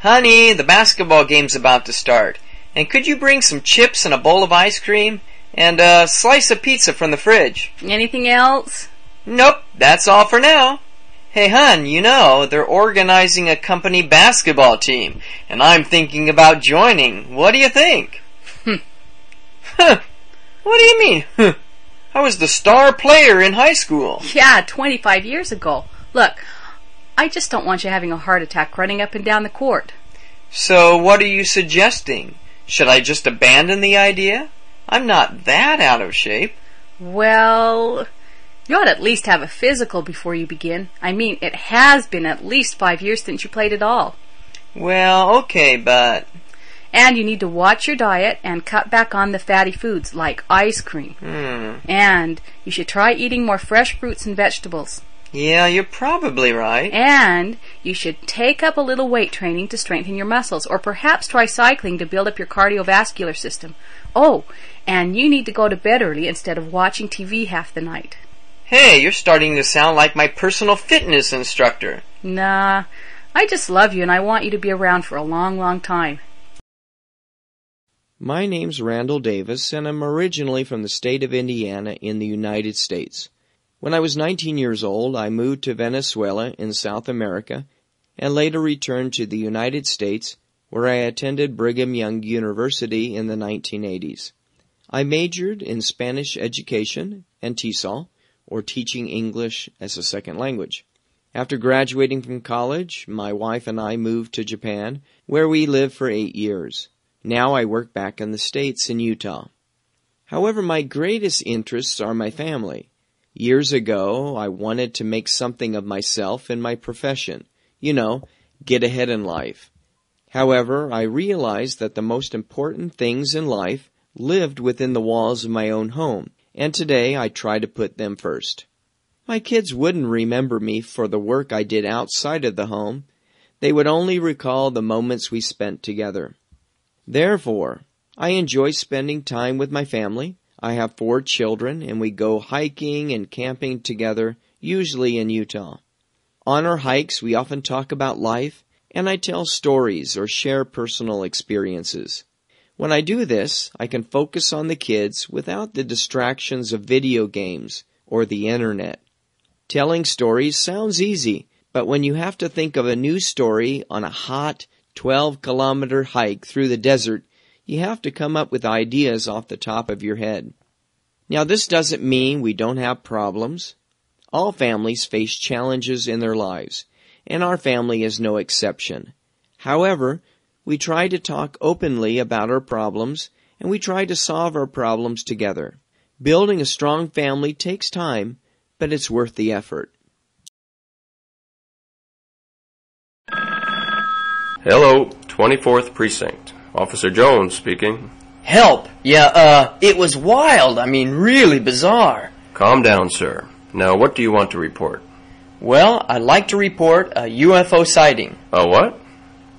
Honey, the basketball game's about to start. And could you bring some chips and a bowl of ice cream? And a slice of pizza from the fridge. Anything else? Nope, that's all for now. Hey, hon, you know, they're organizing a company basketball team, and I'm thinking about joining. What do you think? Huh. What do you mean? I was the star player in high school. Yeah, 25 years ago. Look, I just don't want you having a heart attack running up and down the court. So what are you suggesting? Should I just abandon the idea? I'm not that out of shape. Well, you ought to at least have a physical before you begin. I mean, it has been at least 5 years since you played at all. Well, okay, but... And you need to watch your diet and cut back on the fatty foods like ice cream. And you should try eating more fresh fruits and vegetables. Yeah, you're probably right. And you should take up a little weight training to strengthen your muscles, or perhaps try cycling to build up your cardiovascular system. Oh, and you need to go to bed early instead of watching TV half the night. Hey, you're starting to sound like my personal fitness instructor. Nah, I just love you and I want you to be around for a long, long time. My name's Randall Davis, and I'm originally from the state of Indiana in the United States. When I was 19 years old, I moved to Venezuela in South America, and later returned to the United States, where I attended Brigham Young University in the 1980s. I majored in Spanish education and TESOL, or teaching English as a second language. After graduating from college, my wife and I moved to Japan, where we lived for 8 years. Now I work back in the States in Utah. However, my greatest interests are my family. Years ago, I wanted to make something of myself in my profession. You know, get ahead in life. However, I realized that the most important things in life lived within the walls of my own home, and today I try to put them first. My kids wouldn't remember me for the work I did outside of the home. They would only recall the moments we spent together. Therefore, I enjoy spending time with my family. I have 4 children, and we go hiking and camping together, usually in Utah. On our hikes, we often talk about life, and I tell stories or share personal experiences. When I do this, I can focus on the kids without the distractions of video games or the internet. Telling stories sounds easy, but when you have to think of a new story on a hot 12-kilometer hike through the desert, you have to come up with ideas off the top of your head. Now, this doesn't mean we don't have problems. All families face challenges in their lives, and our family is no exception. However, we try to talk openly about our problems, and we try to solve our problems together. Building a strong family takes time, but it's worth the effort. Hello, 24th Precinct. Officer Jones speaking. Help! Yeah, it was wild. I mean, really bizarre. Calm down, sir. Now, what do you want to report? Well, I'd like to report a UFO sighting. A what?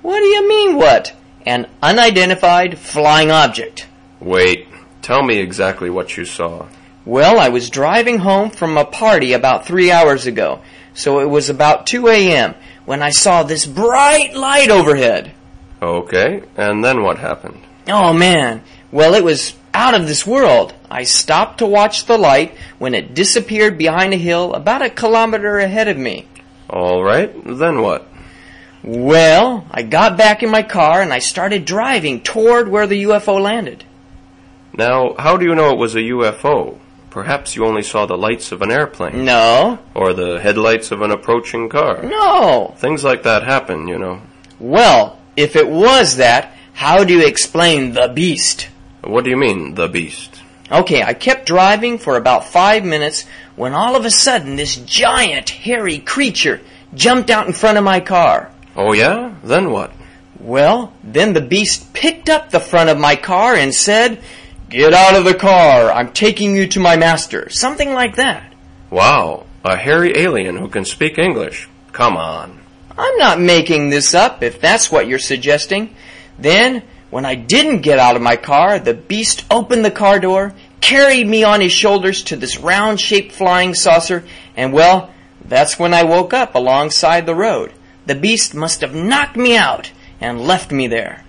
What do you mean, what? An unidentified flying object. Wait, tell me exactly what you saw. Well, I was driving home from a party about 3 hours ago, so it was about 2 a.m. when I saw this bright light overhead. Okay, and then what happened? Oh, man. Well, it was out of this world. I stopped to watch the light when it disappeared behind a hill about 1 kilometer ahead of me. All right, then what? Well, I got back in my car and I started driving toward where the UFO landed. Now, how do you know it was a UFO? Perhaps you only saw the lights of an airplane. No. Or the headlights of an approaching car. No. Things like that happen, you know. Well, if it was that, how do you explain the beast? What do you mean, the beast? Okay, I kept driving for about 5 minutes when all of a sudden this giant, hairy creature jumped out in front of my car. Oh yeah? Then what? Well, then the beast picked up the front of my car and said, "Get out of the car, I'm taking you to my master." Something like that. Wow, a hairy alien who can speak English. Come on. I'm not making this up, if that's what you're suggesting. Then, when I didn't get out of my car, the beast opened the car door, carried me on his shoulders to this round-shaped flying saucer, and well, that's when I woke up alongside the road. The beast must have knocked me out, and left me there.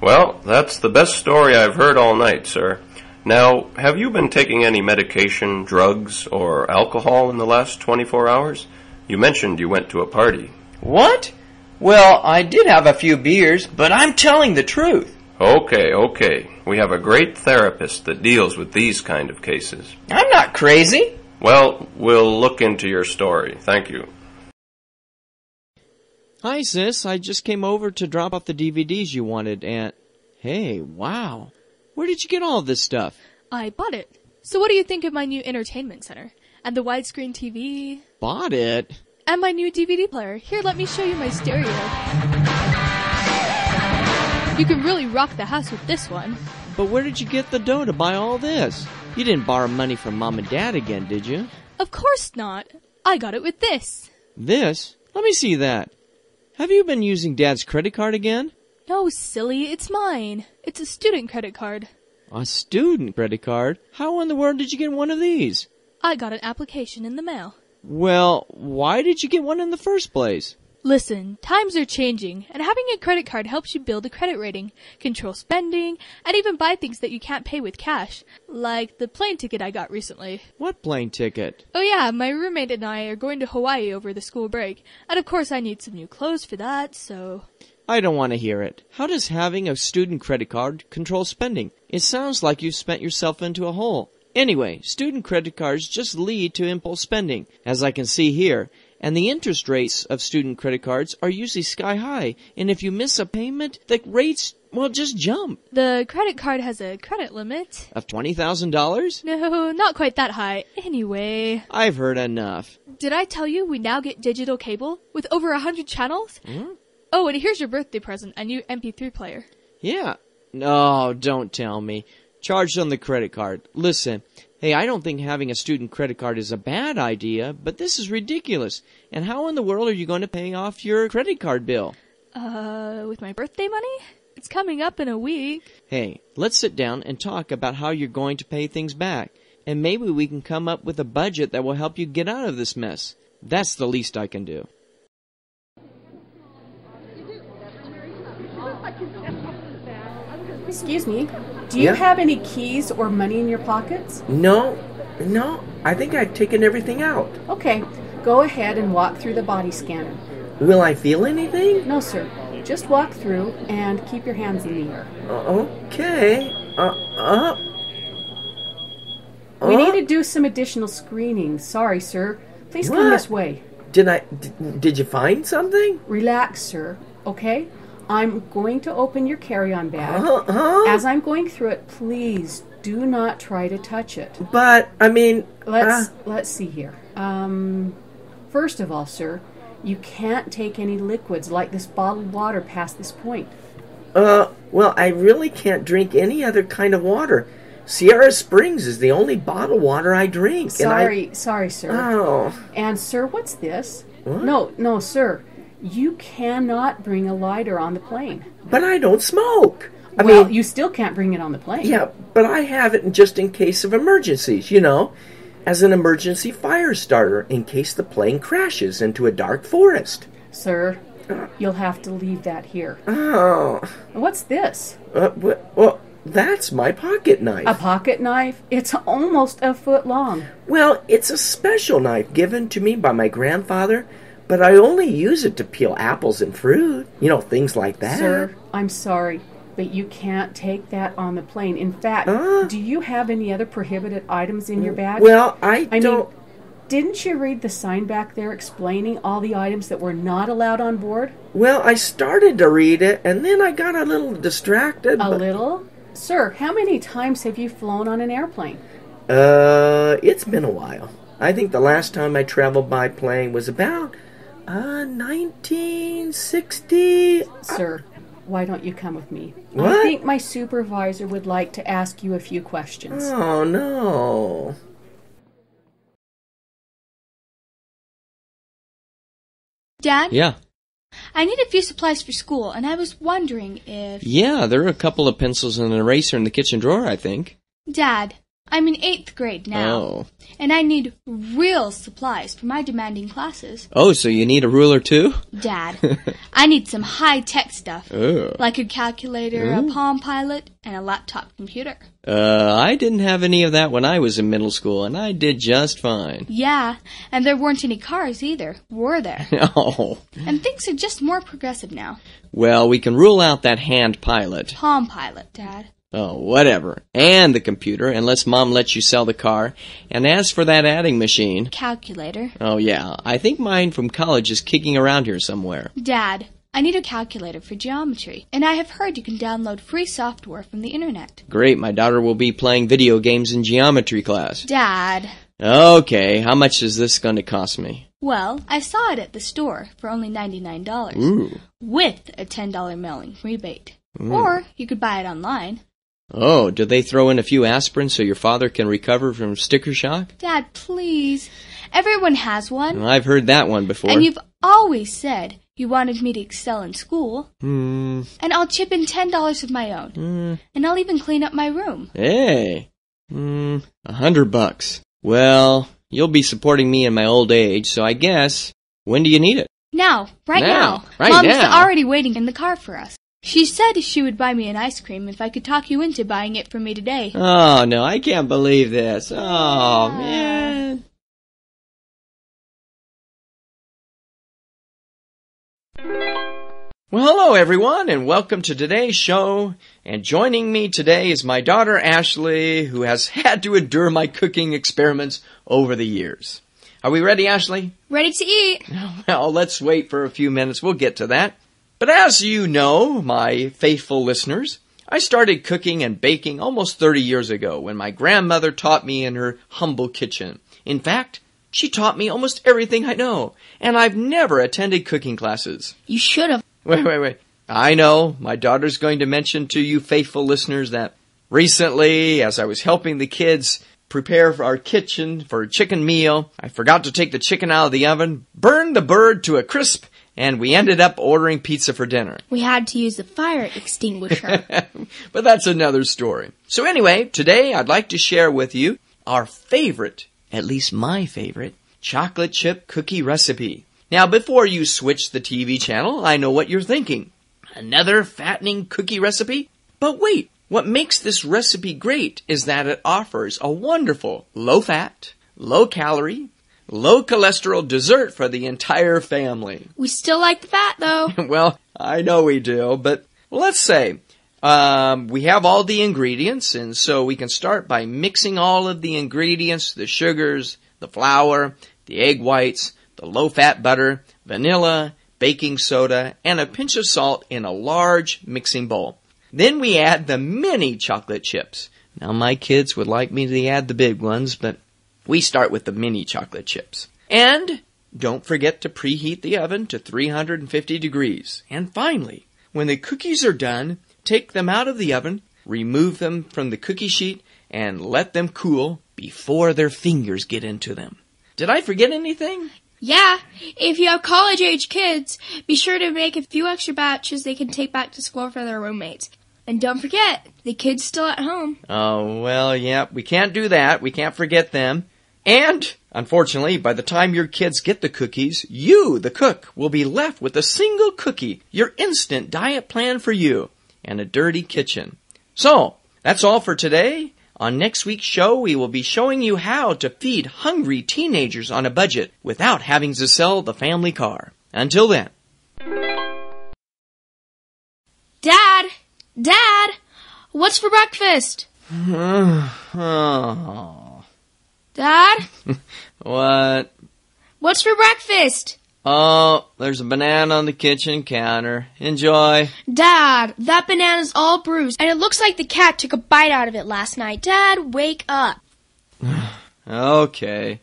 Well, that's the best story I've heard all night, sir. Now, have you been taking any medication, drugs, or alcohol in the last 24 hours? You mentioned you went to a party. What? Well, I did have a few beers, but I'm telling the truth. Okay. We have a great therapist that deals with these kind of cases. I'm not crazy. Well, we'll look into your story. Thank you. Hi, sis. I just came over to drop off the DVDs you wanted, and... Hey, wow. Where did you get all this stuff? I bought it. So what do you think of my new entertainment center? And the widescreen TV? Bought it? And my new DVD player. Here, let me show you my stereo. You can really rock the house with this one. But where did you get the dough to buy all this? You didn't borrow money from Mom and Dad again, did you? Of course not. I got it with this. This? Let me see that. Have you been using Dad's credit card again? No, silly, it's mine. It's a student credit card. A student credit card? How in the world did you get one of these? I got an application in the mail. Well, why did you get one in the first place? Listen, times are changing, and having a credit card helps you build a credit rating, control spending, and even buy things that you can't pay with cash, like the plane ticket I got recently. What plane ticket? Oh yeah, my roommate and I are going to Hawaii over the school break, and of course I need some new clothes for that, so... I don't want to hear it. How does having a student credit card control spending? It sounds like you've spent yourself into a hole. Anyway, student credit cards just lead to impulse spending, as I can see here. And the interest rates of student credit cards are usually sky high. And if you miss a payment, the rates, well, just jump. The credit card has a credit limit. Of $20,000? No, not quite that high. Anyway. I've heard enough. Did I tell you we now get digital cable with over 100 channels? Oh, and here's your birthday present, a new MP3 player. Yeah. No, don't tell me. Charged on the credit card. Listen, hey, I don't think having a student credit card is a bad idea, but this is ridiculous. And how in the world are you going to pay off your credit card bill? With my birthday money? It's coming up in a week. Hey, let's sit down and talk about how you're going to pay things back. And maybe we can come up with a budget that will help you get out of this mess. That's the least I can do. Excuse me, do you have any keys or money in your pockets? No, I think I've taken everything out. Okay, go ahead and walk through the body scanner. Will I feel anything? No, sir. Just walk through and keep your hands in the air. Okay. We need to do some additional screening. Sorry, sir. Please come this way. Did you find something? Relax, sir. Okay? I'm going to open your carry-on bag. As I'm going through it, please do not try to touch it. But, I mean... Let's see here. First of all, sir, you can't take any liquids like this bottled water past this point. Well, I really can't drink any other kind of water. Sierra Springs is the only bottled water I drink. Sorry, sir. Oh. And, sir, what's this? What? No, sir. You cannot bring a lighter on the plane. But I don't smoke. I mean, mean, you still can't bring it on the plane. Yeah, but I have it just in case of emergencies, you know, as an emergency fire starter in case the plane crashes into a dark forest. Sir, you'll have to leave that here. Oh. What's this? Well, that's my pocket knife. A pocket knife? It's almost a foot long. Well, it's a special knife given to me by my grandfather, but I only use it to peel apples and fruit. You know, things like that. Sir, I'm sorry, but you can't take that on the plane. In fact, do you have any other prohibited items in your bag? Well, I don't... mean, didn't you read the sign back there explaining all the items that were not allowed on board? Well, I started to read it, and then I got a little distracted. Little? Sir, how many times have you flown on an airplane? It's been a while. I think the last time I traveled by plane was about... 1960... Sir, why don't you come with me? What? I think my supervisor would like to ask you a few questions. Oh, no. Dad? Yeah. I need a few supplies for school, and I was wondering if... Yeah, there are a couple of pencils and an eraser in the kitchen drawer, I think. Dad, I'm in 8th grade now. Oh. And I need real supplies for my demanding classes. Oh, so you need a ruler too? Dad, I need some high-tech stuff. Oh. Like a calculator, a Palm Pilot, and a laptop computer. I didn't have any of that when I was in middle school, and I did just fine. Yeah, and there weren't any cars either, were there? Oh. And things are just more progressive now. Well, we can rule out that hand pilot. Palm Pilot, Dad. Oh, whatever. And the computer, unless Mom lets you sell the car. And as for that adding machine... Calculator. Oh, yeah. I think mine from college is kicking around here somewhere. Dad, I need a calculator for geometry. And I have heard you can download free software from the internet. Great. My daughter will be playing video games in geometry class. Dad. Okay. How much is this going to cost me? Well, I saw it at the store for only $99. Ooh. With a $10 mailing rebate. Or you could buy it online. Oh, do they throw in a few aspirin so your father can recover from sticker shock? Dad, please. Everyone has one. Well, I've heard that one before. And you've always said you wanted me to excel in school. And I'll chip in $10 of my own. And I'll even clean up my room. Hey. $100. Well, you'll be supporting me in my old age, so I guess, when do you need it? Now. Right now. Right Mom's now. already waiting in the car for us. She said she would buy me an ice cream if I could talk you into buying it for me today. Oh, no, I can't believe this. Oh, man. Well, hello, everyone, and welcome to today's show. And joining me today is my daughter, Ashley, who has had to endure my cooking experiments over the years. Are we ready, Ashley? Ready to eat. Well, let's wait for a few minutes. We'll get to that. But as you know, my faithful listeners, I started cooking and baking almost 30 years ago when my grandmother taught me in her humble kitchen. In fact, she taught me almost everything I know, and I've never attended cooking classes. You should have. Wait. I know, my daughter's going to mention to you faithful listeners that recently, as I was helping the kids prepare for our kitchen for a chicken meal, I forgot to take the chicken out of the oven, burned the bird to a crisp, and we ended up ordering pizza for dinner. We had to use the fire extinguisher. But that's another story. So anyway, today I'd like to share with you our favorite, at least my favorite, chocolate chip cookie recipe. Now, before you switch the TV channel, I know what you're thinking. Another fattening cookie recipe? But wait, what makes this recipe great is that it offers a wonderful, low-fat, low-calorie, low cholesterol dessert for the entire family. We still like the fat, though. Well, I know we do, but let's say we have all the ingredients, and so we can start by mixing all of the ingredients, the sugars, the flour, the egg whites, the low-fat butter, vanilla, baking soda, and a pinch of salt in a large mixing bowl. Then we add the mini chocolate chips. Now, my kids would like me to add the big ones, but we start with the mini chocolate chips. And don't forget to preheat the oven to 350 degrees. And finally, when the cookies are done, take them out of the oven, remove them from the cookie sheet, and let them cool before their fingers get into them. Did I forget anything? Yeah, if you have college-age kids, be sure to make a few extra batches they can take back to school for their roommates. And don't forget, the kids still at home. Oh, well, yeah, we can't do that. We can't forget them. And, unfortunately, by the time your kids get the cookies, you, the cook, will be left with a single cookie, your instant diet plan for you, and a dirty kitchen. So, that's all for today. On next week's show, we will be showing you how to feed hungry teenagers on a budget without having to sell the family car. Until then. Dad, what's for breakfast? Oh. Dad? What? What's for breakfast? Oh, there's a banana on the kitchen counter. Enjoy. Dad, that banana's all bruised, and it looks like the cat took a bite out of it last night. Dad, wake up. Okay.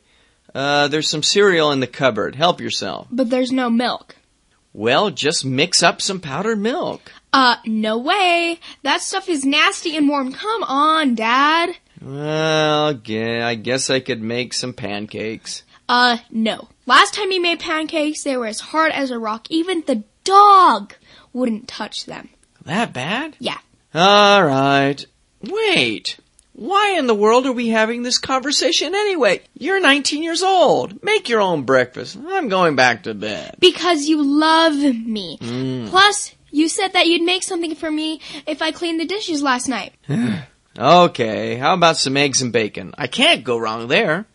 There's some cereal in the cupboard. Help yourself. But there's no milk. Well, just mix up some powdered milk. No way. That stuff is nasty and warm. Come on, Dad. Well, yeah, I guess I could make some pancakes. No. Last time you made pancakes, they were as hard as a rock. Even the dog wouldn't touch them. That bad? Yeah. All right. Wait. Why in the world are we having this conversation anyway? You're 19 years old. Make your own breakfast. I'm going back to bed. Because you love me. Plus, you said that you'd make something for me if I cleaned the dishes last night. Okay, how about some eggs and bacon? I can't go wrong there.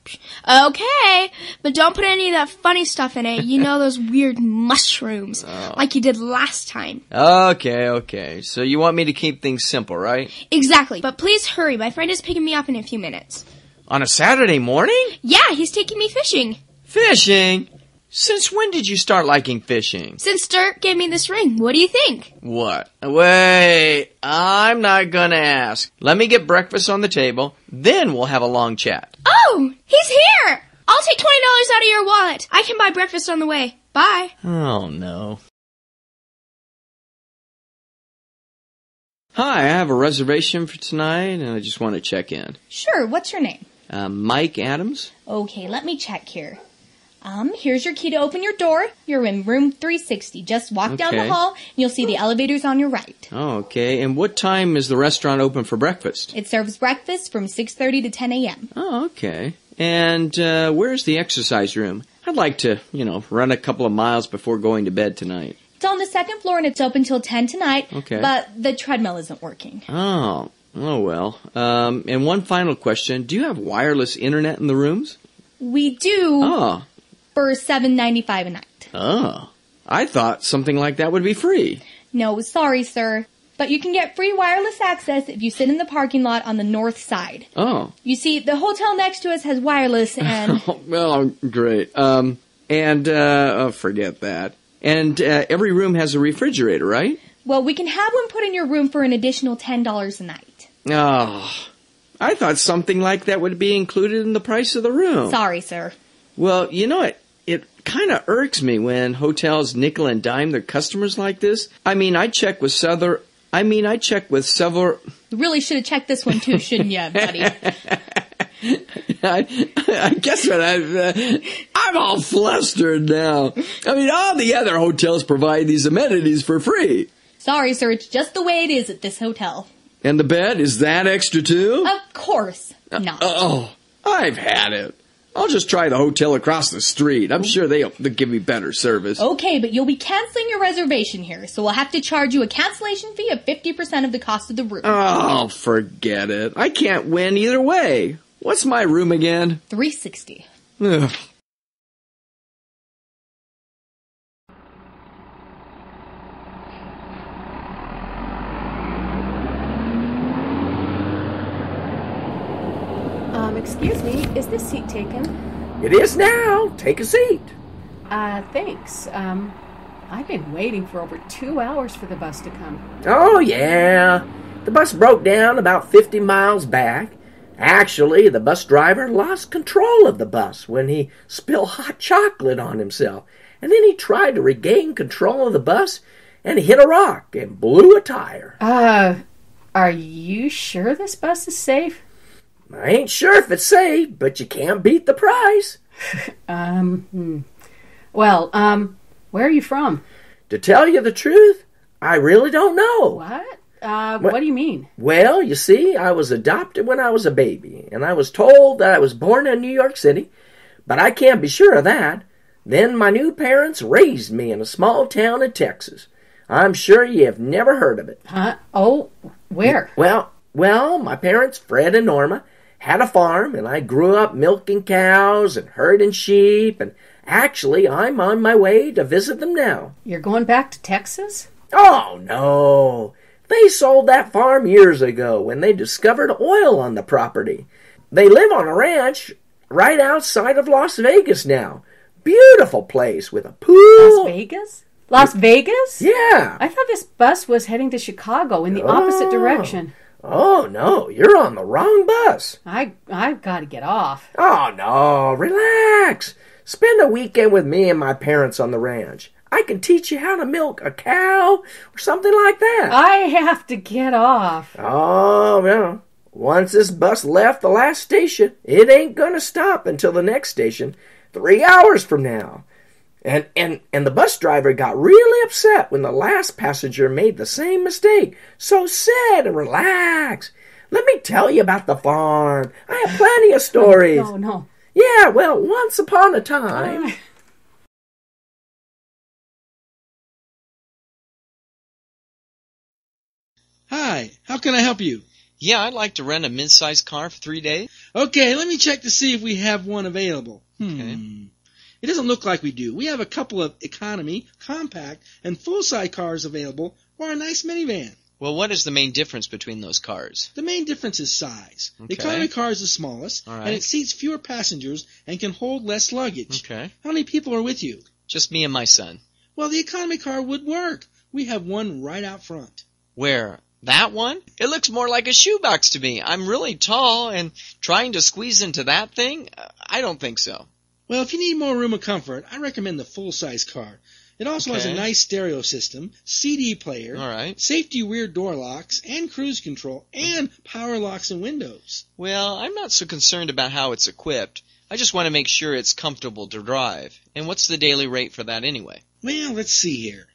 Okay, but don't put any of that funny stuff in it. You know, those weird mushrooms, like you did last time. Okay. So you want me to keep things simple, right? Exactly, but please hurry. My friend is picking me up in a few minutes. On a Saturday morning? Yeah, he's taking me fishing. Fishing? Since when did you start liking fishing? Since Dirk gave me this ring. What do you think? What? Wait, I'm not gonna ask. Let me get breakfast on the table, then we'll have a long chat. Oh, he's here! I'll take $20 out of your wallet. I can buy breakfast on the way. Bye. Oh, no. Hi, I have a reservation for tonight, and I just want to check in. Sure, what's your name? Mike Adams? Okay, let me check here. Here's your key to open your door. You're in room 360. Just walk down the hall, and you'll see the elevators on your right. Oh, okay. And what time is the restaurant open for breakfast? It serves breakfast from 6:30 to 10 a.m. Oh, okay. And where's the exercise room? I'd like to, run a couple of miles before going to bed tonight. It's on the second floor, and it's open till 10 tonight. Okay. But the treadmill isn't working. Oh well. And one final question. Do you have wireless internet in the rooms? We do. Oh. For $7.95 a night. Oh. I thought something like that would be free. No, sorry, sir. But you can get free wireless access if you sit in the parking lot on the north side. Oh. You see, the hotel next to us has wireless and... Well, great. Forget that. And every room has a refrigerator, right? Well, we can have one put in your room for an additional $10 a night. Oh. I thought something like that would be included in the price of the room. Sorry, sir. Well, it kind of irks me when hotels nickel and dime their customers like this. I check with several... You really should have checked this one too, shouldn't you, buddy? I guess what I'm all flustered now. All the other hotels provide these amenities for free. Sorry, sir, it's just the way it is at this hotel. And the bed, is that extra too? Of course not. I've had it. I'll just try the hotel across the street. I'm sure they'll give me better service. Okay, but you'll be canceling your reservation here, so we'll have to charge you a cancellation fee of 50% of the cost of the room. Oh, forget it. I can't win either way. What's my room again? 360. Ugh. Excuse me, is this seat taken? It is now. Take a seat. Thanks. I've been waiting for over 2 hours for the bus to come. Oh, yeah. The bus broke down about 50 miles back. Actually, the bus driver lost control of the bus when he spilled hot chocolate on himself. And then he tried to regain control of the bus, and he hit a rock and blew a tire. Are you sure this bus is safe? I ain't sure if it's safe, but you can't beat the price. Well, where are you from? To tell you the truth, I really don't know. What? What do you mean? Well, you see, I was adopted when I was a baby, and I was told that I was born in New York City, but I can't be sure of that. Then my new parents raised me in a small town in Texas. I'm sure you have never heard of it. Huh? Oh, where? Well, my parents, Fred and Norma, had a farm, and I grew up milking cows and herding sheep, and actually, I'm on my way to visit them now. You're going back to Texas? Oh, no. They sold that farm years ago when they discovered oil on the property. They live on a ranch right outside of Las Vegas now. Beautiful place with a pool. Las Vegas? Las Vegas? Yeah. I thought this bus was heading to Chicago in the opposite direction. Oh, no, you're on the wrong bus. I've got to get off. Oh, no, relax. Spend a weekend with me and my parents on the ranch. I can teach you how to milk a cow or something like that. I have to get off. Oh, well, once this bus left the last station, it ain't gonna stop until the next station, 3 hours from now. And the bus driver got really upset when the last passenger made the same mistake. So sit and relax. Let me tell you about the farm. I have plenty of stories. No. Yeah, well, once upon a time... Hi, how can I help you? Yeah, I'd like to rent a mid-sized car for 3 days. Okay, let me check to see if we have one available. Okay. It doesn't look like we do. We have a couple of economy, compact, and full-size cars available, or a nice minivan. Well, what is the main difference between those cars? The main difference is size. Okay. The economy car is the smallest, All right. and it seats fewer passengers and can hold less luggage. Okay. How many people are with you? Just me and my son. Well, the economy car would work. We have one right out front. Where? That one? It looks more like a shoebox to me. I'm really tall, and trying to squeeze into that thing? I don't think so. Well, if you need more room and comfort, I recommend the full-size car. It also has a nice stereo system, CD player, All right. safety rear door locks, and cruise control, and power locks and windows. Well, I'm not so concerned about how it's equipped. I just want to make sure it's comfortable to drive. And what's the daily rate for that anyway? Well, let's see here.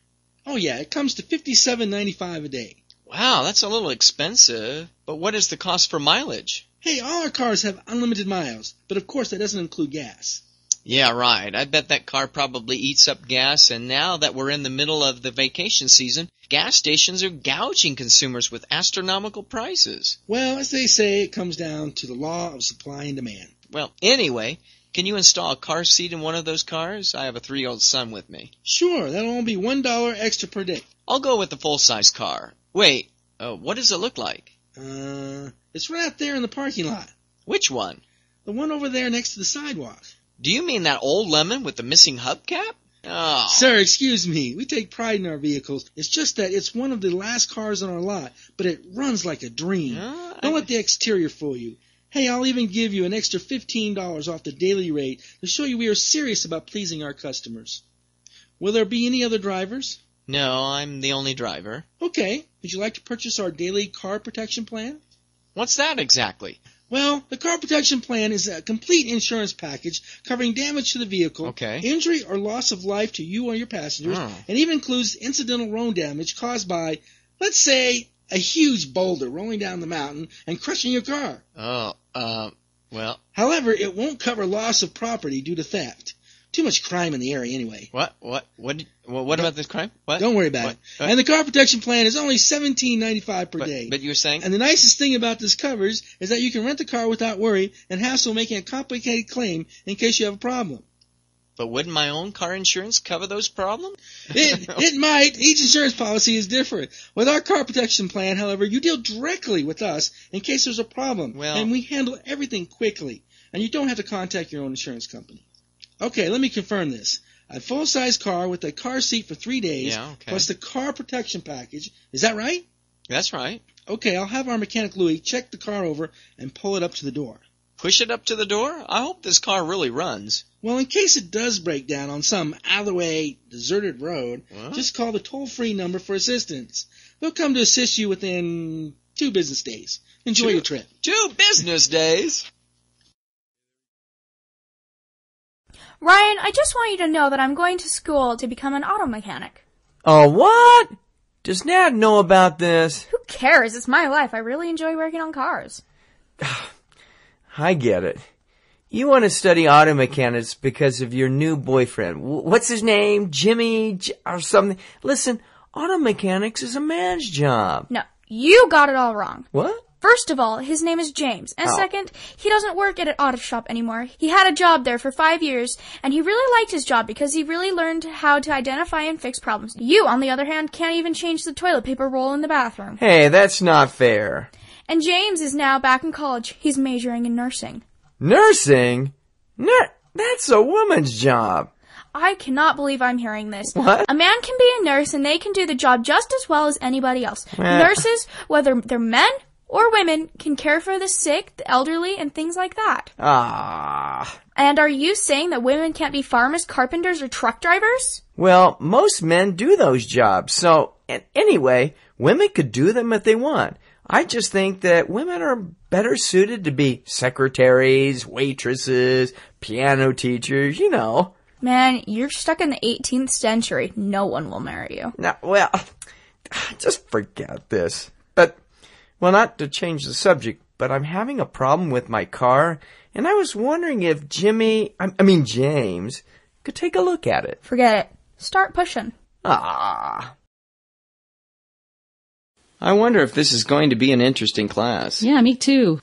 Oh yeah, it comes to $57.95 a day. Wow, that's a little expensive. But what is the cost for mileage? Hey, all our cars have unlimited miles, but of course that doesn't include gas. Yeah, right. I bet that car probably eats up gas, and now that we're in the middle of the vacation season, gas stations are gouging consumers with astronomical prices. Well, as they say, it comes down to the law of supply and demand. Well, anyway, can you install a car seat in one of those cars? I have a 3-year-old son with me. Sure, that'll only be $1 extra per day. I'll go with the full-size car. Wait, what does it look like? It's right out there in the parking lot. Which one? The one over there next to the sidewalk. Do you mean that old lemon with the missing hubcap? Oh. Sir, excuse me. We take pride in our vehicles. It's just that it's one of the last cars on our lot, but it runs like a dream. Don't let the exterior fool you. Hey, I'll even give you an extra $15 off the daily rate to show you we are serious about pleasing our customers. Will there be any other drivers? No, I'm the only driver. Okay. Would you like to purchase our daily car protection plan? What's that exactly? Well, the car protection plan is a complete insurance package covering damage to the vehicle, injury or loss of life to you or your passengers, and even includes incidental road damage caused by, let's say, a huge boulder rolling down the mountain and crushing your car. Well. However, it won't cover loss of property due to theft. Too much crime in the area anyway. What about this crime? What? Don't worry about it. And the car protection plan is only $17.95 per day. But you were saying? And the nicest thing about this coverage is that you can rent the car without worry and hassle making a complicated claim in case you have a problem. But wouldn't my own car insurance cover those problems? It might. Each insurance policy is different. With our car protection plan, however, you deal directly with us in case there's a problem. And we handle everything quickly. And you don't have to contact your own insurance company. Okay, let me confirm this. A full-size car with a car seat for 3 days, plus the car protection package. Is that right? That's right. Okay, I'll have our mechanic Louis check the car over and pull it up to the door. Push it up to the door? I hope this car really runs. Well, in case it does break down on some out-of-the-way, deserted road, just call the toll-free number for assistance. They'll come to assist you within 2 business days. Enjoy your trip. 2 business days? Ryan, I just want you to know that I'm going to school to become an auto mechanic. Oh, what? Does Nat know about this? Who cares? It's my life. I really enjoy working on cars. I get it. You want to study auto mechanics because of your new boyfriend. What's his name? Jimmy or something? Listen, auto mechanics is a man's job. No, you got it all wrong. What? First of all, his name is James. And second, he doesn't work at an auto shop anymore. He had a job there for 5 years, and he really liked his job because he really learned how to identify and fix problems. You, on the other hand, can't even change the toilet paper roll in the bathroom. Hey, that's not fair. And James is now back in college. He's majoring in nursing. Nursing? That's a woman's job. I cannot believe I'm hearing this. What? A man can be a nurse, and they can do the job just as well as anybody else. Nurses, whether they're men or women, can care for the sick, the elderly, and things like that. And are you saying that women can't be farmers, carpenters, or truck drivers? Well, most men do those jobs. So, anyway, women could do them if they want. I just think that women are better suited to be secretaries, waitresses, piano teachers, you know. Man, you're stuck in the 18th century. No one will marry you. No, well, just forget this. But Well, not to change the subject, but I'm having a problem with my car, and I was wondering if James, could take a look at it. Forget it. Start pushing. Ah. I wonder if this is going to be an interesting class. Yeah, me too.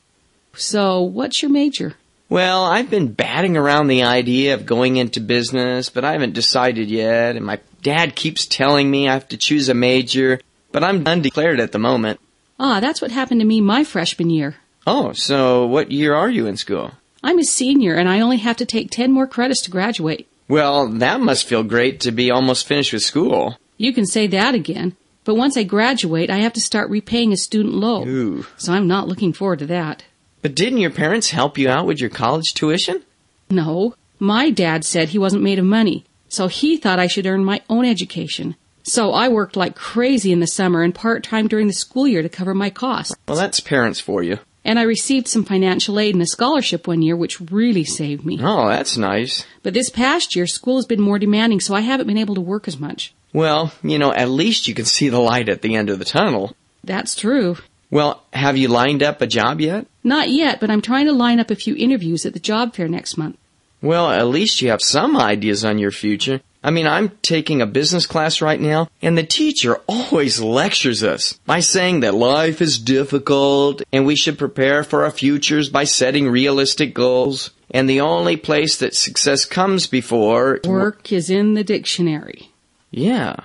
So, what's your major? Well, I've been batting around the idea of going into business, but I haven't decided yet, and my dad keeps telling me I have to choose a major, but I'm undeclared at the moment. That's what happened to me my freshman year. Oh, so what year are you in school? I'm a senior, and I only have to take 10 more credits to graduate. Well, that must feel great to be almost finished with school. You can say that again, but once I graduate, I have to start repaying a student loan. Ooh. So I'm not looking forward to that. But didn't your parents help you out with your college tuition? No. My dad said he wasn't made of money, so he thought I should earn my own education. So I worked like crazy in the summer and part-time during the school year to cover my costs. Well, that's parents for you. And I received some financial aid and a scholarship one year, which really saved me. Oh, that's nice. But this past year, school has been more demanding, so I haven't been able to work as much. Well, at least you can see the light at the end of the tunnel. That's true. Well, have you lined up a job yet? Not yet, but I'm trying to line up a few interviews at the job fair next month. Well, at least you have some ideas on your future. I'm taking a business class right now, and the teacher always lectures us by saying that life is difficult, and we should prepare for our futures by setting realistic goals, and the only place that success comes before... Work is in the dictionary. Yeah.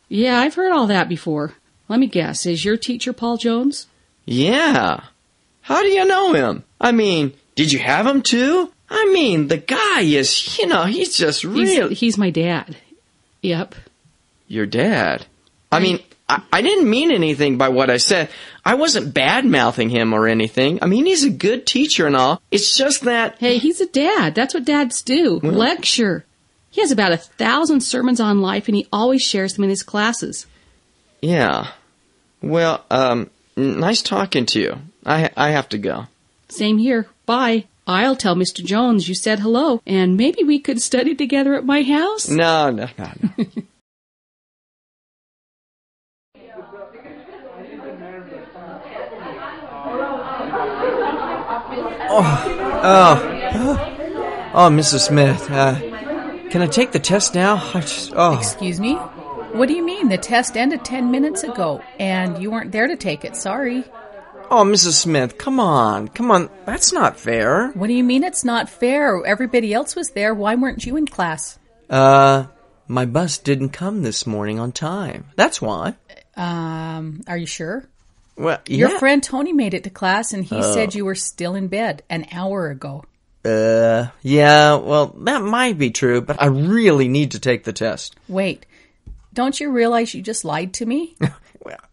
Yeah, I've heard all that before. Let me guess, is your teacher Paul Jones? Yeah. How do you know him? Did you have him too? The guy is, he's just real. He's my dad. Yep. Your dad? I didn't mean anything by what I said. I wasn't bad-mouthing him or anything. He's a good teacher and all. It's just that... Hey, he's a dad. That's what dads do. Well, lecture. He has about 1,000 sermons on life, and he always shares them in his classes. Yeah. Well, nice talking to you. I have to go. Same here. Bye. I'll tell Mr. Jones you said hello, and maybe we could study together at my house? No. Oh, Mrs. Smith, can I take the test now? Excuse me? What do you mean? The test ended 10 minutes ago, and you weren't there to take it. Sorry. Oh, Mrs. Smith, come on. That's not fair. What do you mean it's not fair? Everybody else was there. Why weren't you in class? My bus didn't come this morning on time. That's why. Are you sure? Well, yeah. Your friend Tony made it to class, and he said you were still in bed an hour ago. Yeah, well, that might be true, but I really need to take the test. Wait, don't you realize you just lied to me?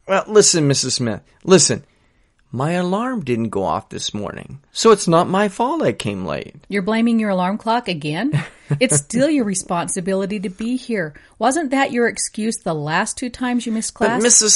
Well, listen, Mrs. Smith, listen. My alarm didn't go off this morning, so it's not my fault I came late. You're blaming your alarm clock again? It's still your responsibility to be here. Wasn't that your excuse the last 2 times you missed class? But Mrs.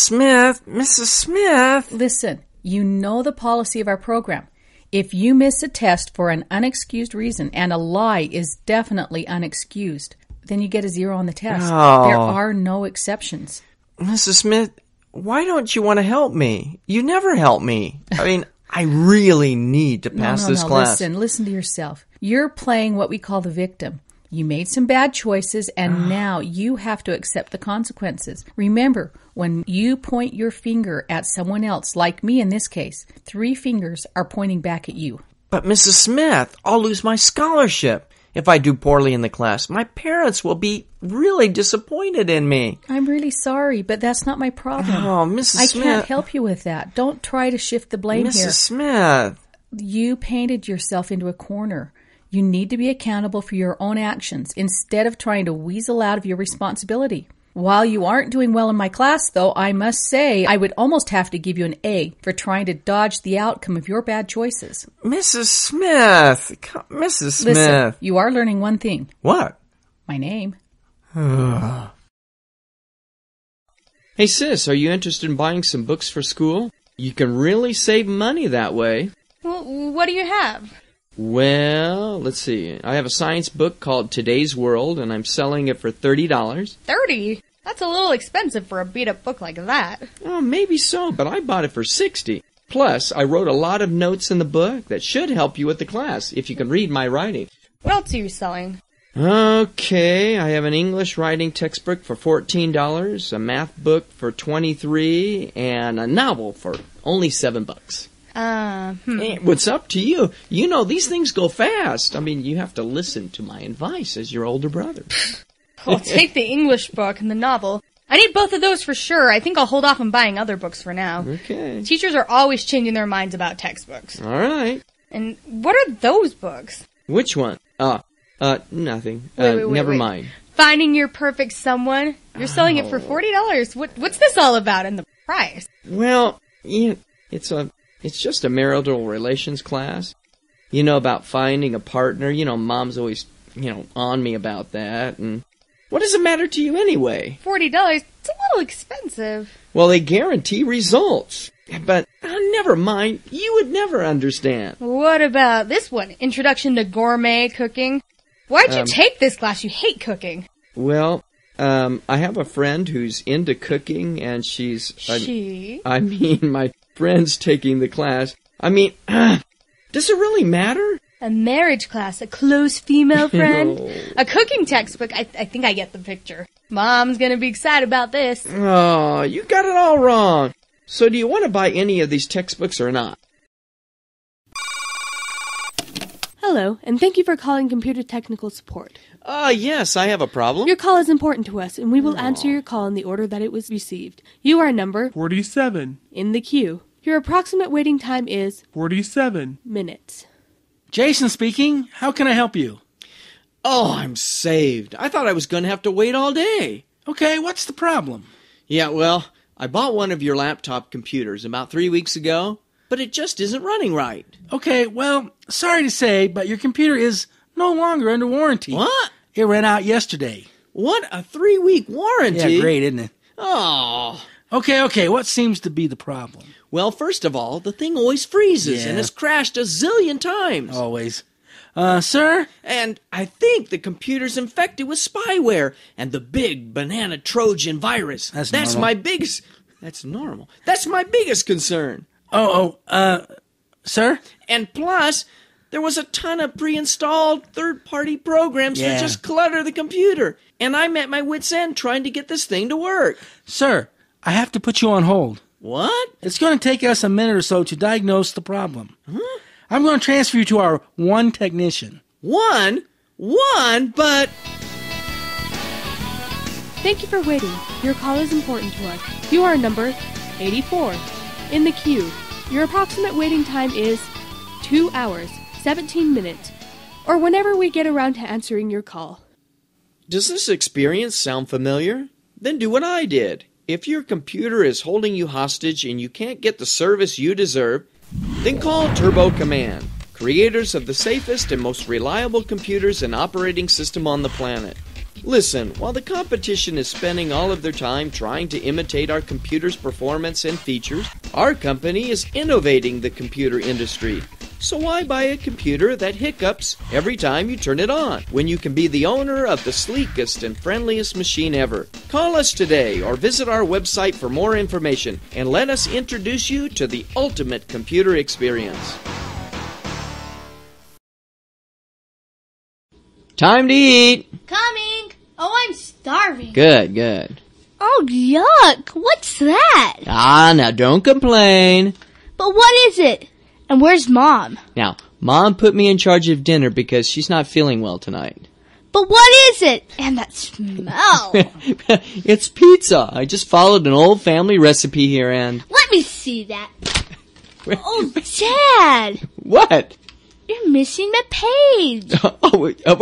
Smith... Listen, you know the policy of our program. If you miss a test for an unexcused reason, and a lie is definitely unexcused, then you get a 0 on the test. Oh. There are no exceptions. Mrs. Smith... Why don't you want to help me? You never help me. I really need to pass this class. Listen to yourself. You're playing what we call the victim. You made some bad choices, and now you have to accept the consequences. Remember, when you point your finger at someone else, like me in this case, 3 fingers are pointing back at you. But Mrs. Smith, I'll lose my scholarship. If I do poorly in the class, my parents will be really disappointed in me. I'm really sorry, but that's not my problem. Oh, Mrs. Smith. I can't help you with that. Don't try to shift the blame here. Mrs. Smith. You painted yourself into a corner. You need to be accountable for your own actions instead of trying to weasel out of your responsibility. While you aren't doing well in my class, though, I must say I would almost have to give you an A for trying to dodge the outcome of your bad choices. Mrs. Smith! Mrs. Smith! Listen, you are learning one thing. What? My name. Hey, sis, are you interested in buying some books for school? You can really save money that way. Well, what do you have? Well, let's see. I have a science book called Today's World, and I'm selling it for $30. $30? That's a little expensive for a beat-up book like that. Oh, maybe so, but I bought it for $60. Plus, I wrote a lot of notes in the book that should help you with the class, if you can read my writing. What else are you selling? Okay, I have an English writing textbook for $14, a math book for $23, and a novel for only $7. What's up to you? You know, these things go fast. I mean, you have to listen to my advice as your older brother. I'll take the English book and the novel. I need both of those for sure. I think I'll hold off on buying other books for now. Okay. Teachers are always changing their minds about textbooks. All right. And what are those books? Which one? Nothing. Never mind. Finding Your Perfect Someone? You're selling it for $40. What's this all about and the price? Well, yeah, it's just a marital relations class. You know, about finding a partner. You know, Mom's always, on me about that. And what does it matter to you anyway? $40? It's a little expensive. Well, they guarantee results. But never mind. You would never understand. What about this one? Introduction to Gourmet Cooking? Why'd you take this class? You hate cooking. Well, I have a friend who's into cooking, and I mean, my friend's taking the class. I mean, does it really matter? A marriage class, a close female friend, a cooking textbook. I think I get the picture. Mom's gonna be excited about this. Oh, you got it all wrong. So do you want to buy any of these textbooks or not? Hello, and thank you for calling Computer Technical Support. Yes, I have a problem. Your call is important to us, and we will answer your call in the order that it was received. You are number 47 in the queue. Your approximate waiting time is 47 minutes. Jason speaking. How can I help you? Oh, I'm saved. I thought I was going to have to wait all day. Okay, what's the problem? Yeah, well, I bought one of your laptop computers about 3 weeks ago, but it just isn't running right. Okay, well, sorry to say, but your computer is no longer under warranty. What? It ran out yesterday. What? A 3-week warranty? Yeah, great, isn't it? Oh. Okay, what seems to be the problem? Well, first of all, the thing always freezes and has crashed a zillion times. Always. Sir? And I think the computer's infected with spyware and the big banana Trojan virus. That's normal. That's normal. That's my biggest concern. Sir? And plus, there was a ton of pre-installed third-party programs that just clutter the computer. And I'm at my wit's end trying to get this thing to work. Sir, I have to put you on hold. What? It's going to take us a minute or so to diagnose the problem. Huh? I'm going to transfer you to our one technician. One? But... Thank you for waiting. Your call is important to us. You are number 84 in the queue. Your approximate waiting time is 2 hours, 17 minutes, or whenever we get around to answering your call. Does this experience sound familiar? Then do what I did. If your computer is holding you hostage and you can't get the service you deserve, then call Turbo Command, creators of the safest and most reliable computers and operating system on the planet. Listen, while the competition is spending all of their time trying to imitate our computer's performance and features, our company is innovating the computer industry. So why buy a computer that hiccups every time you turn it on, when you can be the owner of the sleekest and friendliest machine ever? Call us today or visit our website for more information and let us introduce you to the ultimate computer experience. Time to eat! Coming! Oh, I'm starving. Good. Oh, yuck! What's that? Now don't complain. But what is it? And where's Mom? Now, Mom put me in charge of dinner because she's not feeling well tonight. But what is it? And that smell. It's pizza. I just followed an old family recipe here and... Let me see that. Oh, Dad! What? You're missing the page.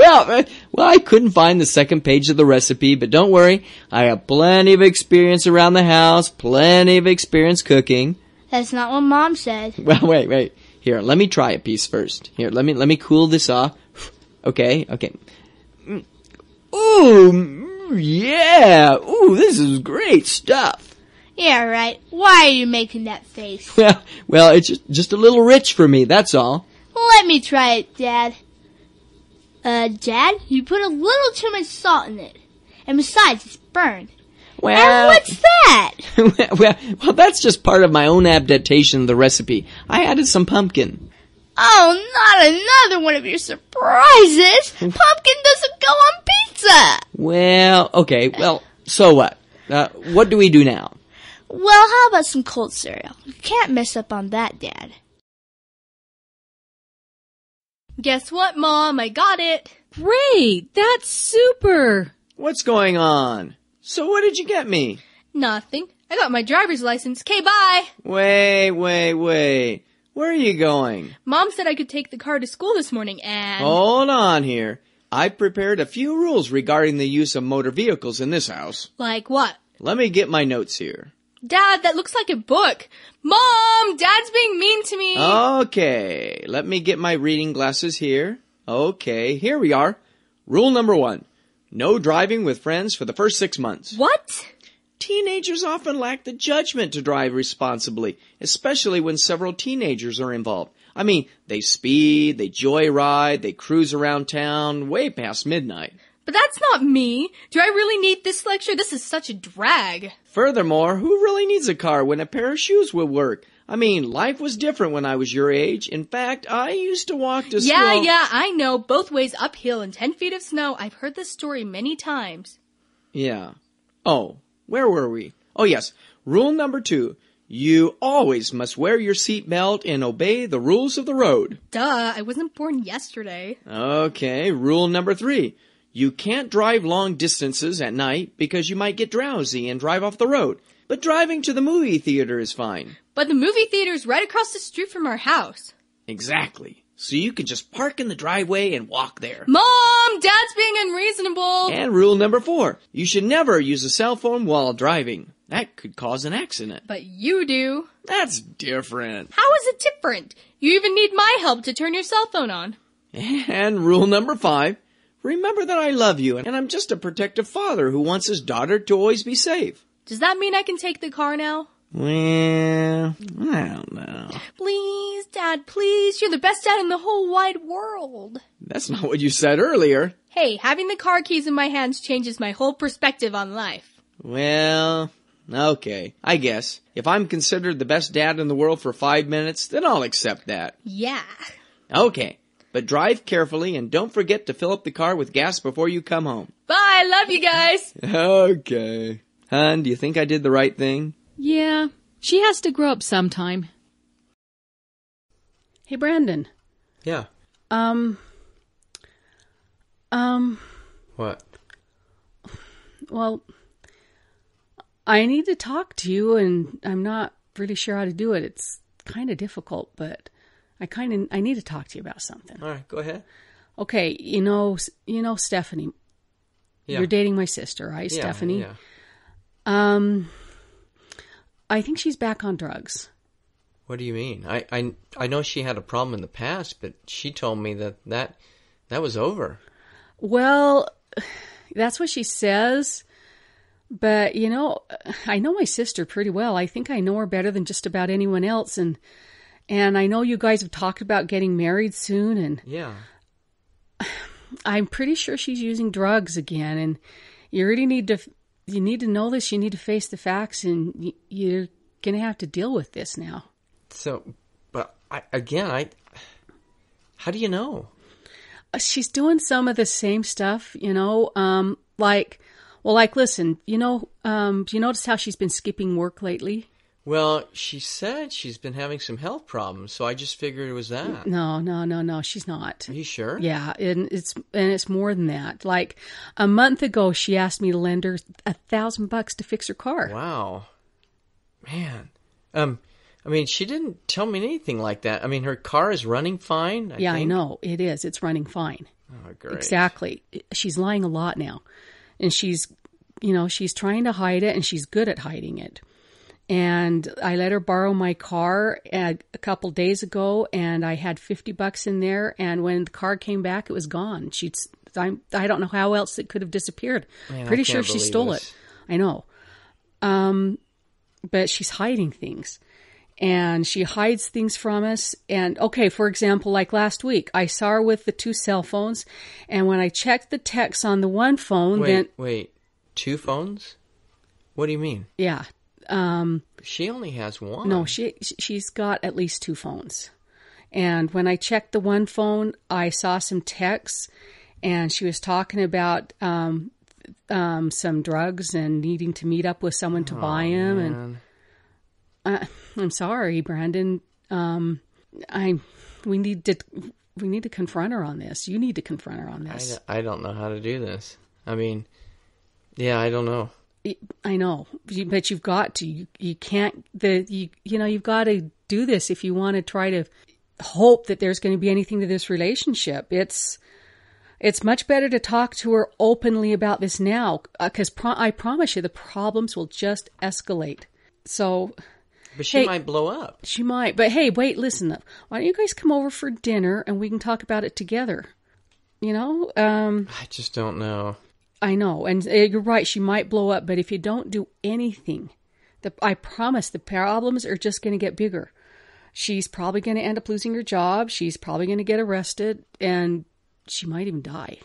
Well, I couldn't find the second page of the recipe, but don't worry. I have plenty of experience around the house, plenty of experience cooking. That's not what Mom said. Well, wait. Here, let me try a piece first. Here, let me cool this off. Okay. Ooh, yeah. Ooh, this is great stuff. Yeah, right. Why are you making that face? Well, it's just a little rich for me, that's all. Let me try it, Dad. Dad, you put a little too much salt in it. And besides, it's burned. Well, and what's that? well, that's just part of my own adaptation of the recipe. I added some pumpkin. Oh, not another one of your surprises. Pumpkin doesn't go on pizza. Well, okay, so what? What do we do now? Well, how about some cold cereal? You can't mess up on that, Dad. Guess what, Mom? I got it. Great! That's super! What's going on? So what did you get me? Nothing. I got my driver's license. Okay, bye. Wait. Where are you going? Mom said I could take the car to school this morning and... Hold on here. I've prepared a few rules regarding the use of motor vehicles in this house. Like what? Let me get my notes here. Dad, that looks like a book. Mom, Dad's being mean to me. Okay, let me get my reading glasses here. Okay, here we are. Rule number 1. No driving with friends for the first 6 months. What? Teenagers often lack the judgment to drive responsibly, especially when several teenagers are involved. I mean, they speed, they joyride, they cruise around town way past midnight. But that's not me. Do I really need this lecture? This is such a drag. Furthermore, who really needs a car when a pair of shoes will work? I mean, life was different when I was your age. In fact, I used to walk to school. Yeah, I know. Both ways uphill in 10 feet of snow. I've heard this story many times. Yeah. Oh, where were we? Oh, yes. Rule number 2. You always must wear your seatbelt and obey the rules of the road. Duh, I wasn't born yesterday. Okay, rule number 3. You can't drive long distances at night because you might get drowsy and drive off the road. But driving to the movie theater is fine. But the movie theater's right across the street from our house. Exactly. So you can just park in the driveway and walk there. Mom, Dad's being unreasonable. And rule number 4. You should never use a cell phone while driving. That could cause an accident. But you do. That's different. How is it different? You even need my help to turn your cell phone on. And rule number 5. Remember that I love you, and I'm just a protective father who wants his daughter to always be safe. Does that mean I can take the car now? Well, I don't know. Please, Dad, please. You're the best dad in the whole wide world. That's not what you said earlier. Hey, having the car keys in my hands changes my whole perspective on life. Well, okay, I guess. If I'm considered the best dad in the world for 5 minutes, then I'll accept that. Yeah. Okay. But drive carefully and don't forget to fill up the car with gas before you come home. Bye, love you guys. Okay. Hon, do you think I did the right thing? Yeah, she has to grow up sometime. Hey, Brandon. Yeah. What? Well, I need to talk to you, and I'm not really sure how to do it. It's kind of difficult, but I need to talk to you about something. All right, go ahead. Okay, you know Stephanie. Yeah. You're dating my sister, right, Yeah, Stephanie? Yeah. I think she's back on drugs. What do you mean? I know she had a problem in the past, but she told me that was over. Well, that's what she says. But, I know my sister pretty well. I think I know her better than just about anyone else, and I know you guys have talked about getting married soon, and yeah, I'm pretty sure she's using drugs again, and you really need to know this. You need to face the facts, and you're going to have to deal with this now. So, but how do you know? She's doing some of the same stuff, listen, do you notice how she's been skipping work lately? Well, she said she's been having some health problems, so I just figured it was that. No, she's not. Are you sure? Yeah, and it's more than that. Like a month ago, she asked me to lend her $1,000 to fix her car. Wow, man. She didn't tell me anything like that. I mean, her car is running fine. I think. I know it is. It's running fine. Oh, great. Exactly. She's lying a lot now, and she's trying to hide it, and she's good at hiding it. And I let her borrow my car a couple days ago, and I had $50 in there. And when the car came back, it was gone. I don't know how else it could have disappeared. Man, Pretty sure she stole it. I know. But she's hiding things, and she hides things from us. And okay, for example, like last week, I saw her with the 2 cell phones, and when I checked the texts on the one phone, Wait, 2 phones? What do you mean? Yeah. She only has one. No, she's got at least 2 phones. And when I checked the one phone, I saw some texts, and she was talking about some drugs and needing to meet up with someone to buy them. Man. And I'm sorry, Brandon. We need to confront her on this. You need to confront her on this. I don't know how to do this. I mean, yeah, I don't know. I know, but you've got to. You can't. You've got to do this if you want to try to hope that there's going to be anything to this relationship. It's much better to talk to her openly about this now, because I promise you the problems will just escalate. So, but she might blow up. She might. But hey, wait, listen. Why don't you guys come over for dinner and we can talk about it together? I just don't know. I know, and you're right. She might blow up, but if you don't do anything, I promise the problems are just going to get bigger. She's probably going to end up losing her job. She's probably going to get arrested, and she might even die.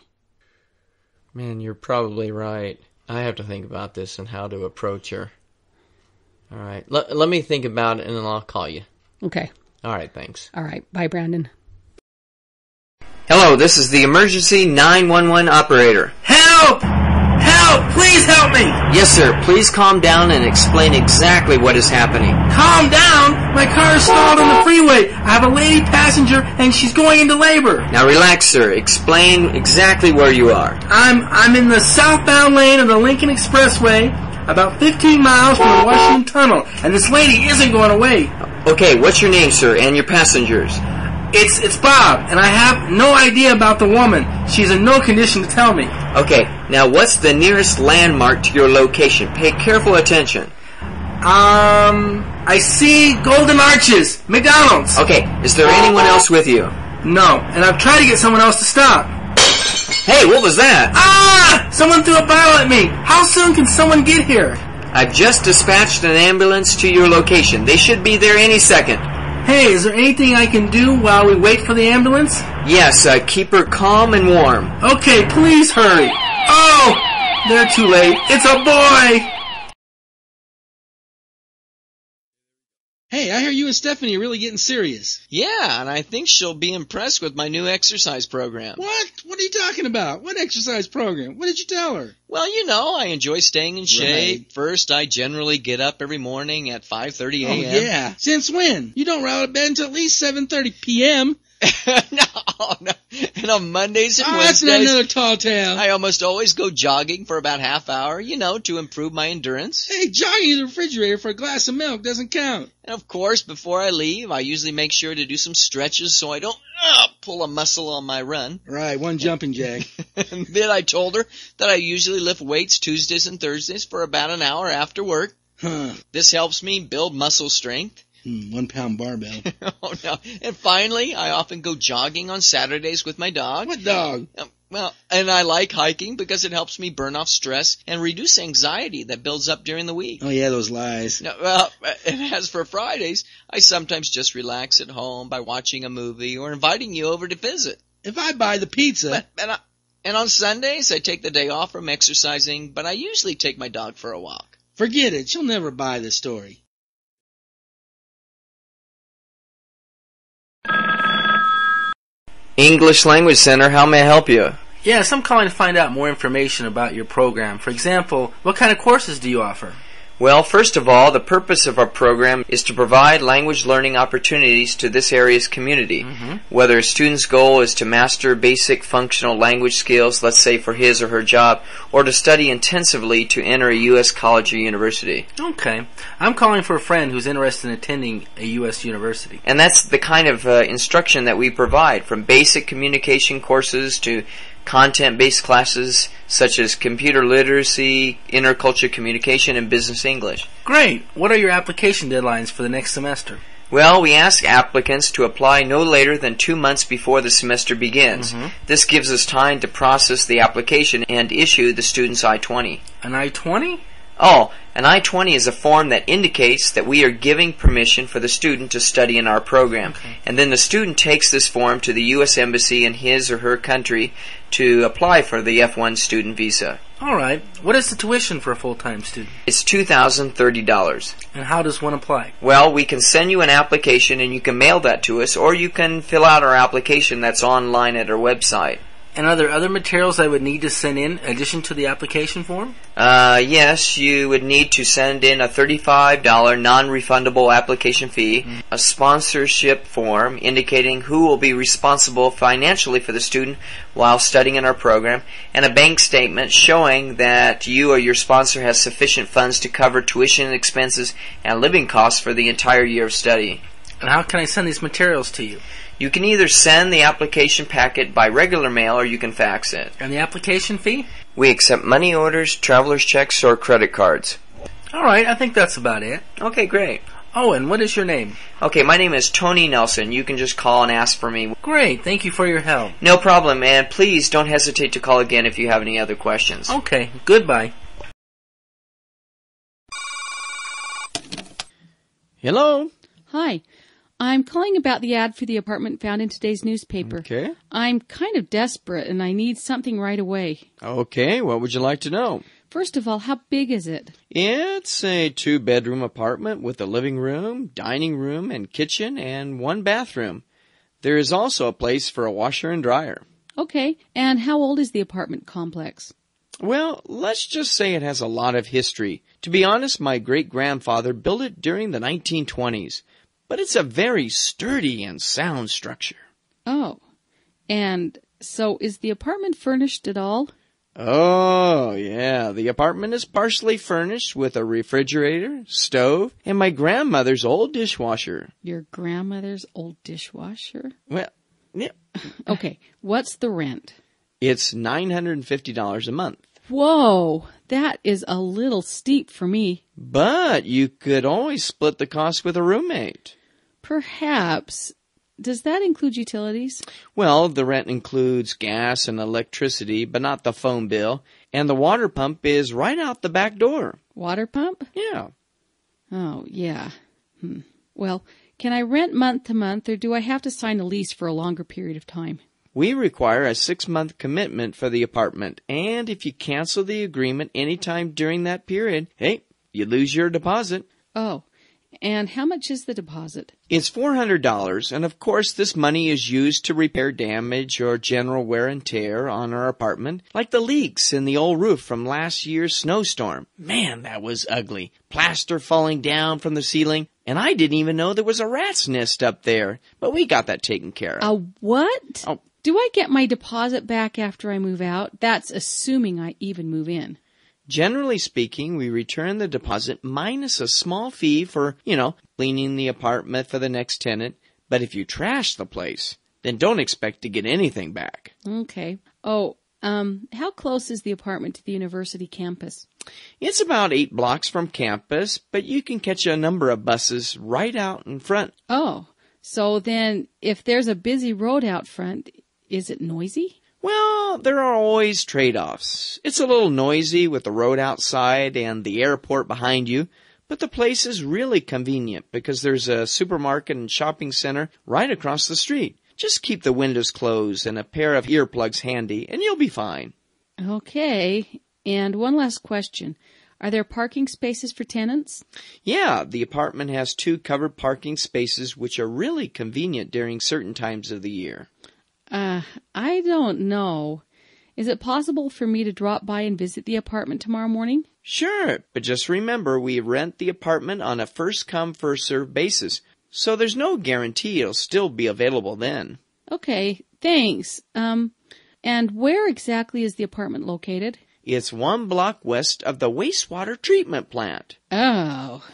Man, you're probably right. I have to think about this and how to approach her. All right. Let me think about it, and then I'll call you. Okay. All right, thanks. All right. Bye, Brandon. Hello, this is the emergency 911 operator. Help! Help! Please help me! Yes, sir. Please calm down and explain exactly what is happening. Calm down? My car is stalled on the freeway. I have a lady passenger and she's going into labor. Now relax, sir. Explain exactly where you are. I'm in the southbound lane of the Lincoln Expressway, about 15 miles from the Washington Tunnel, and this lady isn't going away. Okay, what's your name, sir, and your passengers? It's Bob, and I have no idea about the woman. She's in no condition to tell me. Okay, now what's the nearest landmark to your location? Pay careful attention. I see Golden Arches, McDonald's. Okay, is there anyone else with you? No, and I've tried to get someone else to stop. Hey, what was that? Ah! Someone threw a bottle at me. How soon can someone get here? I've just dispatched an ambulance to your location. They should be there any second. Hey, is there anything I can do while we wait for the ambulance? Yes, keep her calm and warm. Okay, please hurry. Oh, they're too late. It's a boy! Hey, I hear you and Stephanie are really getting serious. Yeah, and I think she'll be impressed with my new exercise program. What? What are you talking about? What exercise program? What did you tell her? Well, I enjoy staying in shape. Right. First, I generally get up every morning at 5:30 a.m. Oh, yeah. Since when? You don't roll out of bed until at least 7:30 p.m. No. And on Mondays and That's Wednesdays, not another tall tale. I almost always go jogging for about half hour, to improve my endurance. Hey, jogging to the refrigerator for a glass of milk doesn't count. And of course, before I leave, I usually make sure to do some stretches so I don't pull a muscle on my run. Right, one jumping jack. And then I told her that I usually lift weights Tuesdays and Thursdays for about an hour after work. Huh. This helps me build muscle strength. 1 pound barbell. Oh, no. And finally, I often go jogging on Saturdays with my dog. What dog? And I like hiking because it helps me burn off stress and reduce anxiety that builds up during the week. Oh, yeah, those lies. And as for Fridays, I sometimes just relax at home by watching a movie or inviting you over to visit. If I buy the pizza... And on Sundays, I take the day off from exercising, but I usually take my dog for a walk. Forget it. She'll never buy this story. English Language Center, how may I help you? Yes, I'm calling to find out more information about your program. For example, what kind of courses do you offer? Well, first of all, the purpose of our program is to provide language learning opportunities to this area's community. Whether a student's goal is to master basic functional language skills, let's say for his or her job, or to study intensively to enter a U.S. college or university. Okay. I'm calling for a friend who's interested in attending a U.S. university. And that's the kind of instruction that we provide, from basic communication courses to content-based classes such as computer literacy, intercultural communication, and business English. Great! What are your application deadlines for the next semester? Well, we ask applicants to apply no later than 2 months before the semester begins. This gives us time to process the application and issue the student's I-20. An I-20? Oh, an I-20 is a form that indicates that we are giving permission for the student to study in our program. Okay. And then the student takes this form to the U.S. Embassy in his or her country to apply for the F1 student visa. All right. What is the tuition for a full-time student? It's $2,030. And how does one apply? Well, we can send you an application and you can mail that to us, or you can fill out our application that's online at our website. And are there other materials I would need to send in addition to the application form? Yes, you would need to send in a $35 non-refundable application fee, a sponsorship form indicating who will be responsible financially for the student while studying in our program, and a bank statement showing that you or your sponsor has sufficient funds to cover tuition expenses and living costs for the entire year of study. And how can I send these materials to you? You can either send the application packet by regular mail or you can fax it. And the application fee? We accept money orders, traveler's checks, or credit cards. All right, I think that's about it. Okay, great. Oh, and what is your name? Okay, my name is Tony Nelson. You can just call and ask for me. Great, thank you for your help. No problem, and please don't hesitate to call again if you have any other questions. Okay, goodbye. Hello? Hi. I'm calling about the ad for the apartment found in today's newspaper. Okay. I'm kind of desperate and I need something right away. Okay, what would you like to know? First of all, how big is it? It's a 2-bedroom apartment with a living room, dining room, and kitchen, and 1 bathroom. There is also a place for a washer and dryer. Okay, and how old is the apartment complex? Well, let's just say it has a lot of history. To be honest, my great-grandfather built it during the 1920s. But it's a very sturdy and sound structure. Oh, and so is the apartment furnished at all? Oh, yeah. The apartment is partially furnished with a refrigerator, stove, and my grandmother's old dishwasher. Your grandmother's old dishwasher? Well, yeah. Okay, what's the rent? It's $950 a month. Whoa, that is a little steep for me. But you could always split the cost with a roommate. Perhaps. Does that include utilities? Well, the rent includes gas and electricity, but not the phone bill. And the water pump is right out the back door. Water pump? Yeah. Oh, yeah. Well, can I rent month to month, or do I have to sign a lease for a longer period of time? We require a 6-month commitment for the apartment, and if you cancel the agreement anytime during that period, hey, you lose your deposit. Oh, and how much is the deposit? It's $400, and of course this money is used to repair damage or general wear and tear on our apartment, like the leaks in the old roof from last year's snowstorm. Man, that was ugly. Plaster falling down from the ceiling, and I didn't even know there was a rat's nest up there, but we got that taken care of. A what? Oh. Do I get my deposit back after I move out? That's assuming I even move in. Generally speaking, we return the deposit minus a small fee for, cleaning the apartment for the next tenant. But if you trash the place, then don't expect to get anything back. Okay. Oh, how close is the apartment to the university campus? It's about 8 blocks from campus, but you can catch a number of buses right out in front. Oh, so then if there's a busy road out front, is it noisy? Well, there are always trade-offs. It's a little noisy with the road outside and the airport behind you, but the place is really convenient because there's a supermarket and shopping center right across the street. Just keep the windows closed and a pair of earplugs handy, and you'll be fine. Okay. And one last question. Are there parking spaces for tenants? Yeah, the apartment has 2 covered parking spaces, which are really convenient during certain times of the year. I don't know. Is it possible for me to drop by and visit the apartment tomorrow morning? Sure, but just remember we rent the apartment on a first-come, first-served basis, so there's no guarantee it'll still be available then. Okay, thanks. And where exactly is the apartment located? It's 1 block west of the wastewater treatment plant. Oh,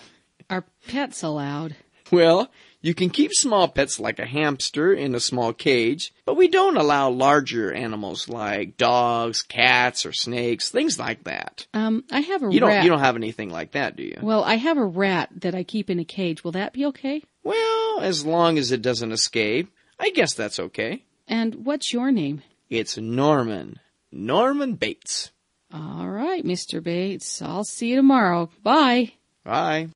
are pets allowed? Well, you can keep small pets like a hamster in a small cage, but we don't allow larger animals like dogs, cats, or snakes, things like that. I have a rat. You don't have anything like that, do you? Well, I have a rat that I keep in a cage. Will that be okay? Well, as long as it doesn't escape, I guess that's okay. And what's your name? It's Norman. Norman Bates. All right, Mr. Bates. I'll see you tomorrow. Bye. Bye.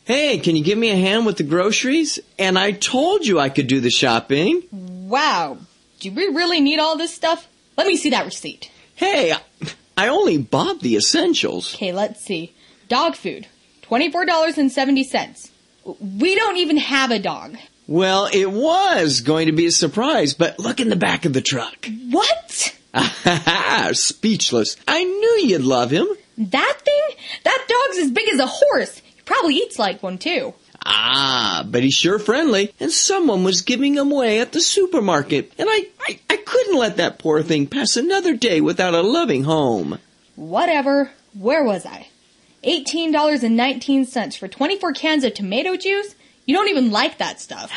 Hey, can you give me a hand with the groceries? And I told you I could do the shopping. Wow. Do we really need all this stuff? Let me see that receipt. Hey, I only bought the essentials. Okay, let's see. Dog food, $24.70. We don't even have a dog. Well, it was going to be a surprise, but look in the back of the truck. What? Speechless. I knew you'd love him. That thing? That dog's as big as a horse. He probably eats like one, too. But he's sure friendly, and someone was giving him away at the supermarket, and I couldn't let that poor thing pass another day without a loving home. Whatever. Where was I? $18.19 for 24 cans of tomato juice? You don't even like that stuff.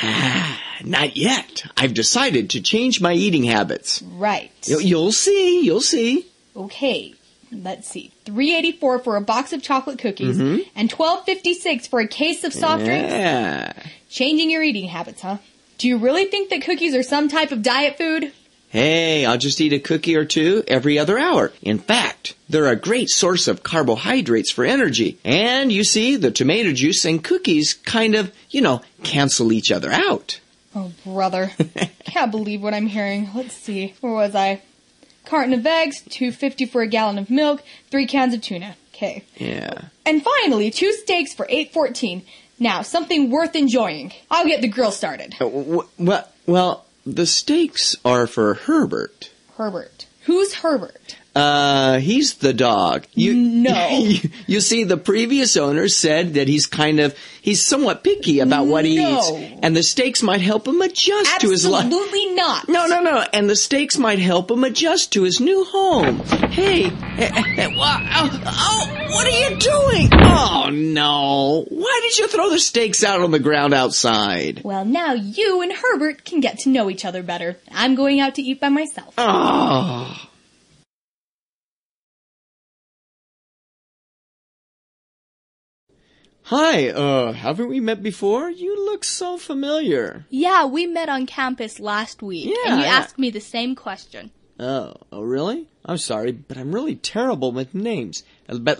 Not yet. I've decided to change my eating habits. Right. You'll see. Okay. Let's see. $3.84 for a box of chocolate cookies and $12.56 for a case of soft drinks. Changing your eating habits, huh? Do you really think that cookies are some type of diet food? Hey, I'll just eat a cookie or two every other hour. In fact, they're a great source of carbohydrates for energy. And you see, the tomato juice and cookies kind of, cancel each other out. Oh, brother. Can't believe what I'm hearing. Let's see. Where was I? Carton of eggs, $2.50 for a gallon of milk, 3 cans of tuna. Okay. Yeah. And finally, 2 steaks for $8.14. Now, something worth enjoying. I'll get the grill started. Well, the steaks are for Herbert. Herbert. Who's Herbert? He's the dog. No. You see, the previous owner said that he's somewhat picky about what he eats. And the steaks might help him adjust to his life. Absolutely not. No. And the steaks might help him adjust to his new home. Hey, what are you doing? Oh, no. Why did you throw the steaks out on the ground outside? Well, now you and Herbert can get to know each other better. I'm going out to eat by myself. Oh. Hi, haven't we met before? You look so familiar. Yeah, we met on campus last week, and you asked me the same question. Oh, really? I'm sorry, but I'm really terrible with names. But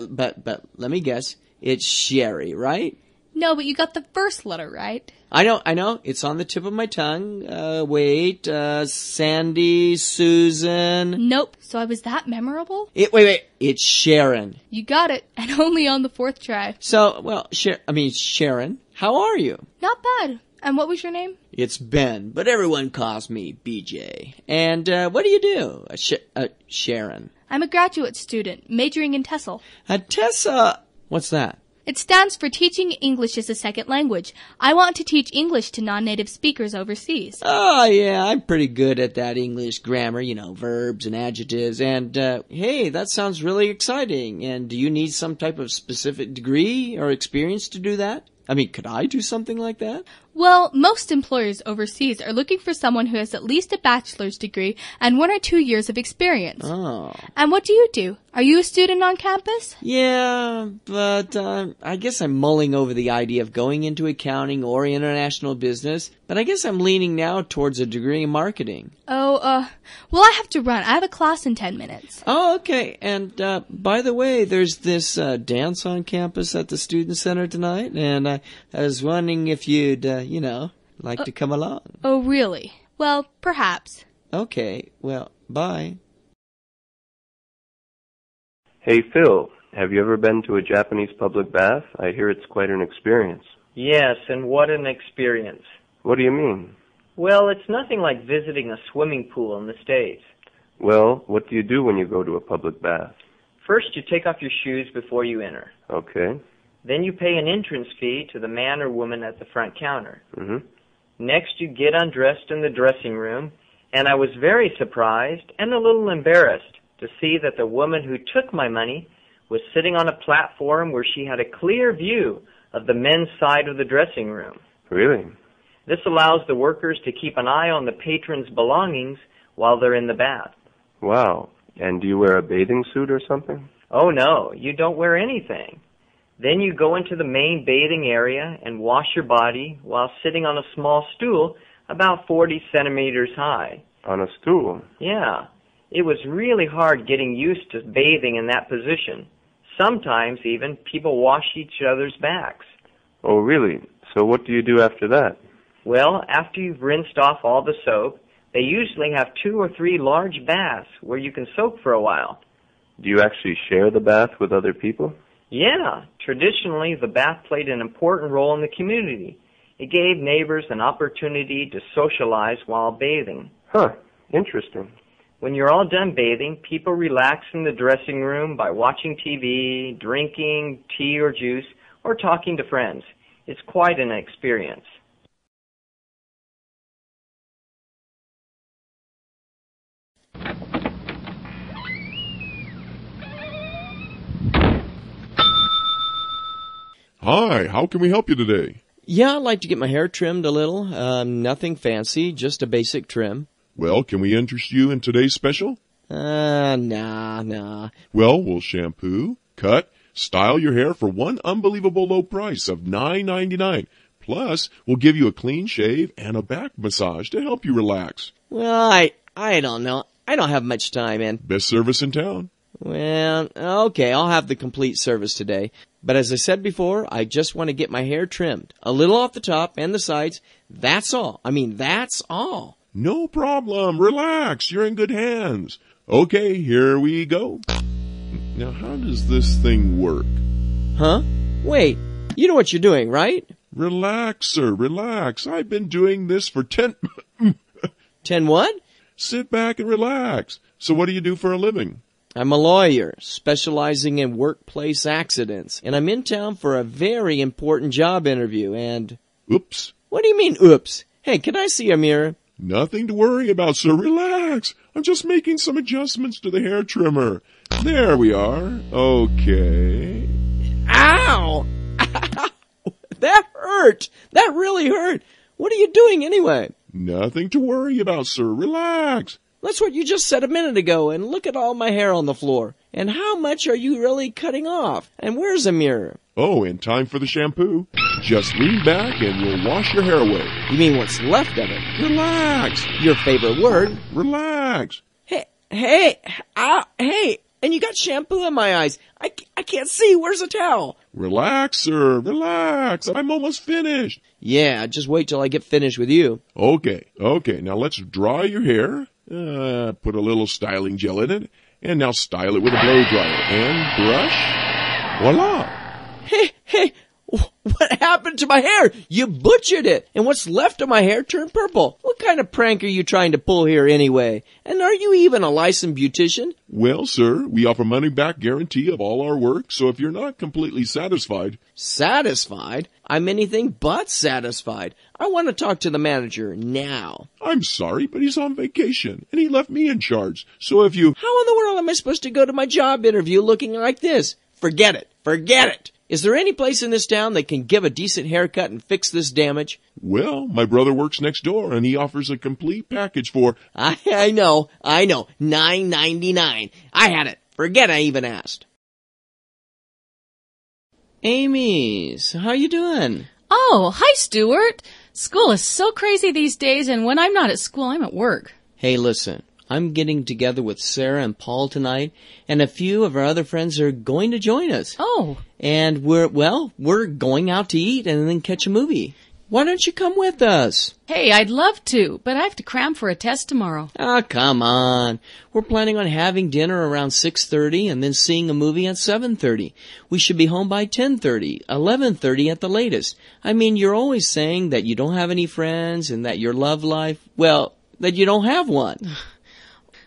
let me guess. It's Sherry, right? No, but you got the first letter right. I know. It's on the tip of my tongue. Wait, Sandy, Susan. Nope. So I was that memorable? Wait. It's Sharon. You got it, and only on the 4th try. So, Sharon, how are you? Not bad. And what was your name? It's Ben, but everyone calls me BJ. And what do you do, Sharon? I'm a graduate student, majoring in TESOL. Tessa, what's that? It stands for Teaching English as a Second Language. I want to teach English to non-native speakers overseas. Oh, yeah, I'm pretty good at that English grammar, verbs and adjectives. And, hey, that sounds really exciting. And do you need some type of specific degree or experience to do that? Could I do something like that? Well, most employers overseas are looking for someone who has at least a bachelor's degree and 1 or 2 years of experience. Oh. And what do you do? Are you a student on campus? Yeah, but I guess I'm mulling over the idea of going into accounting or international business, but I guess I'm leaning now towards a degree in marketing. Oh, well, I have to run. I have a class in 10 minutes. Oh, okay. And by the way, there's this dance on campus at the Student Center tonight, and I was wondering if you'd, like to come along. Oh, really? Well, perhaps. Okay, well, bye. Hey, Phil, have you ever been to a Japanese public bath? I hear it's quite an experience. Yes, and what an experience. What do you mean? Well, it's nothing like visiting a swimming pool in the States. Well, what do you do when you go to a public bath? First, you take off your shoes before you enter. Okay. Then you pay an entrance fee to the man or woman at the front counter. Mm-hmm. Next, you get undressed in the dressing room, and I was very surprised and a little embarrassed to see that the woman who took my money was sitting on a platform where she had a clear view of the men's side of the dressing room. Really? This allows the workers to keep an eye on the patrons' belongings while they're in the bath. Wow. And do you wear a bathing suit or something? Oh, no, you don't wear anything. Then you go into the main bathing area and wash your body while sitting on a small stool about 40 centimeters high. On a stool? Yeah. It was really hard getting used to bathing in that position. Sometimes, even, people wash each other's backs. Oh, really? So what do you do after that? Well, after you've rinsed off all the soap, They usually have 2 or 3 large baths where you can soak for a while. Do you actually share the bath with other people? Yeah, traditionally the bath played an important role in the community. It gave neighbors an opportunity to socialize while bathing. Huh, interesting. When you're all done bathing, people relax in the dressing room by watching TV, drinking tea or juice, or talking to friends. It's quite an experience. Hi, how can we help you today? Yeah, I'd like to get my hair trimmed a little. Nothing fancy, just a basic trim. Well, can we interest you in today's special? Nah. Well, we'll shampoo, cut, style your hair for one unbelievable low price of $9.99. Plus, we'll give you a clean shave and a back massage to help you relax. Well, I don't know. I don't have much time, and... Best service in town. Well, okay, I'll have the complete service today. But as I said before, I just want to get my hair trimmed. A little off the top and the sides. That's all. That's all. No problem. Relax. You're in good hands. Okay, here we go. Now, how does this thing work? Huh? Wait, you know what you're doing, right? Relax, sir, relax. I've been doing this for 10... 10 what? Sit back and relax. So what do you do for a living? I'm a lawyer, specializing in workplace accidents, and I'm in town for a very important job interview, and... Oops. What do you mean, oops? Hey, can I see a mirror? Nothing to worry about, sir. Relax. I'm just making some adjustments to the hair trimmer. There we are. Okay. Ow! That hurt! That really hurt! What are you doing anyway? Nothing to worry about, sir. Relax. That's what you just said a minute ago, and look at all my hair on the floor. And how much are you really cutting off? And where's a mirror? Oh, in time for the shampoo. Just lean back and we'll wash your hair away. You mean what's left of it? Relax. Your favorite word. Relax. Hey, and you got shampoo in my eyes. I can't see. Where's the towel? Relax, sir. Relax. I'm almost finished. Yeah, just wait till I get finished with you. Okay. Now let's dry your hair. Put a little styling gel in it. And now style it with a blow dryer. And brush. Voila. Hey, what happened to my hair? You butchered it. And what's left of my hair turned purple. What kind of prank are you trying to pull here anyway? And are you even a licensed beautician? Well, sir, we offer money-back guarantee of all our work, so if you're not completely satisfied... Satisfied? I'm anything but satisfied. I want to talk to the manager now. I'm sorry, but he's on vacation, and he left me in charge. So if you... How in the world am I supposed to go to my job interview looking like this? Forget it. Is there any place in this town that can give a decent haircut and fix this damage? Well, my brother works next door, and he offers a complete package for... I know. $9.99. I had it. Forget I even asked. Amy's, how you doing? Oh, hi, Stuart. School is so crazy these days, and when I'm not at school, I'm at work. Hey, listen. I'm getting together with Sarah and Paul tonight, and a few of our other friends are going to join us. Oh. And we're going out to eat and then catch a movie. Why don't you come with us? Hey, I'd love to, but I have to cram for a test tomorrow. Come on. We're planning on having dinner around 6:30 and then seeing a movie at 7:30. We should be home by 10:30, 11:30 at the latest. I mean, you're always saying that you don't have any friends and that your love life, well, that you don't have one.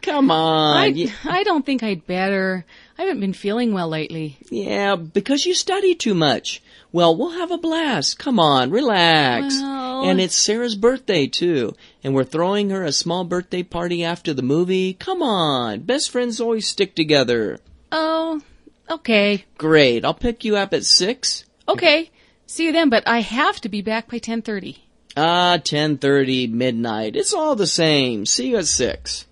Come on. I don't think I'd better. I haven't been feeling well lately. Yeah, because you study too much. Well, we'll have a blast. Come on, relax. Well... And it's Sarah's birthday, too. And we're throwing her a small birthday party after the movie. Come on. Best friends always stick together. Oh, okay. Great. I'll pick you up at 6. Okay. See you then, but I have to be back by 10:30. 10:30, midnight. It's all the same. See you at 6.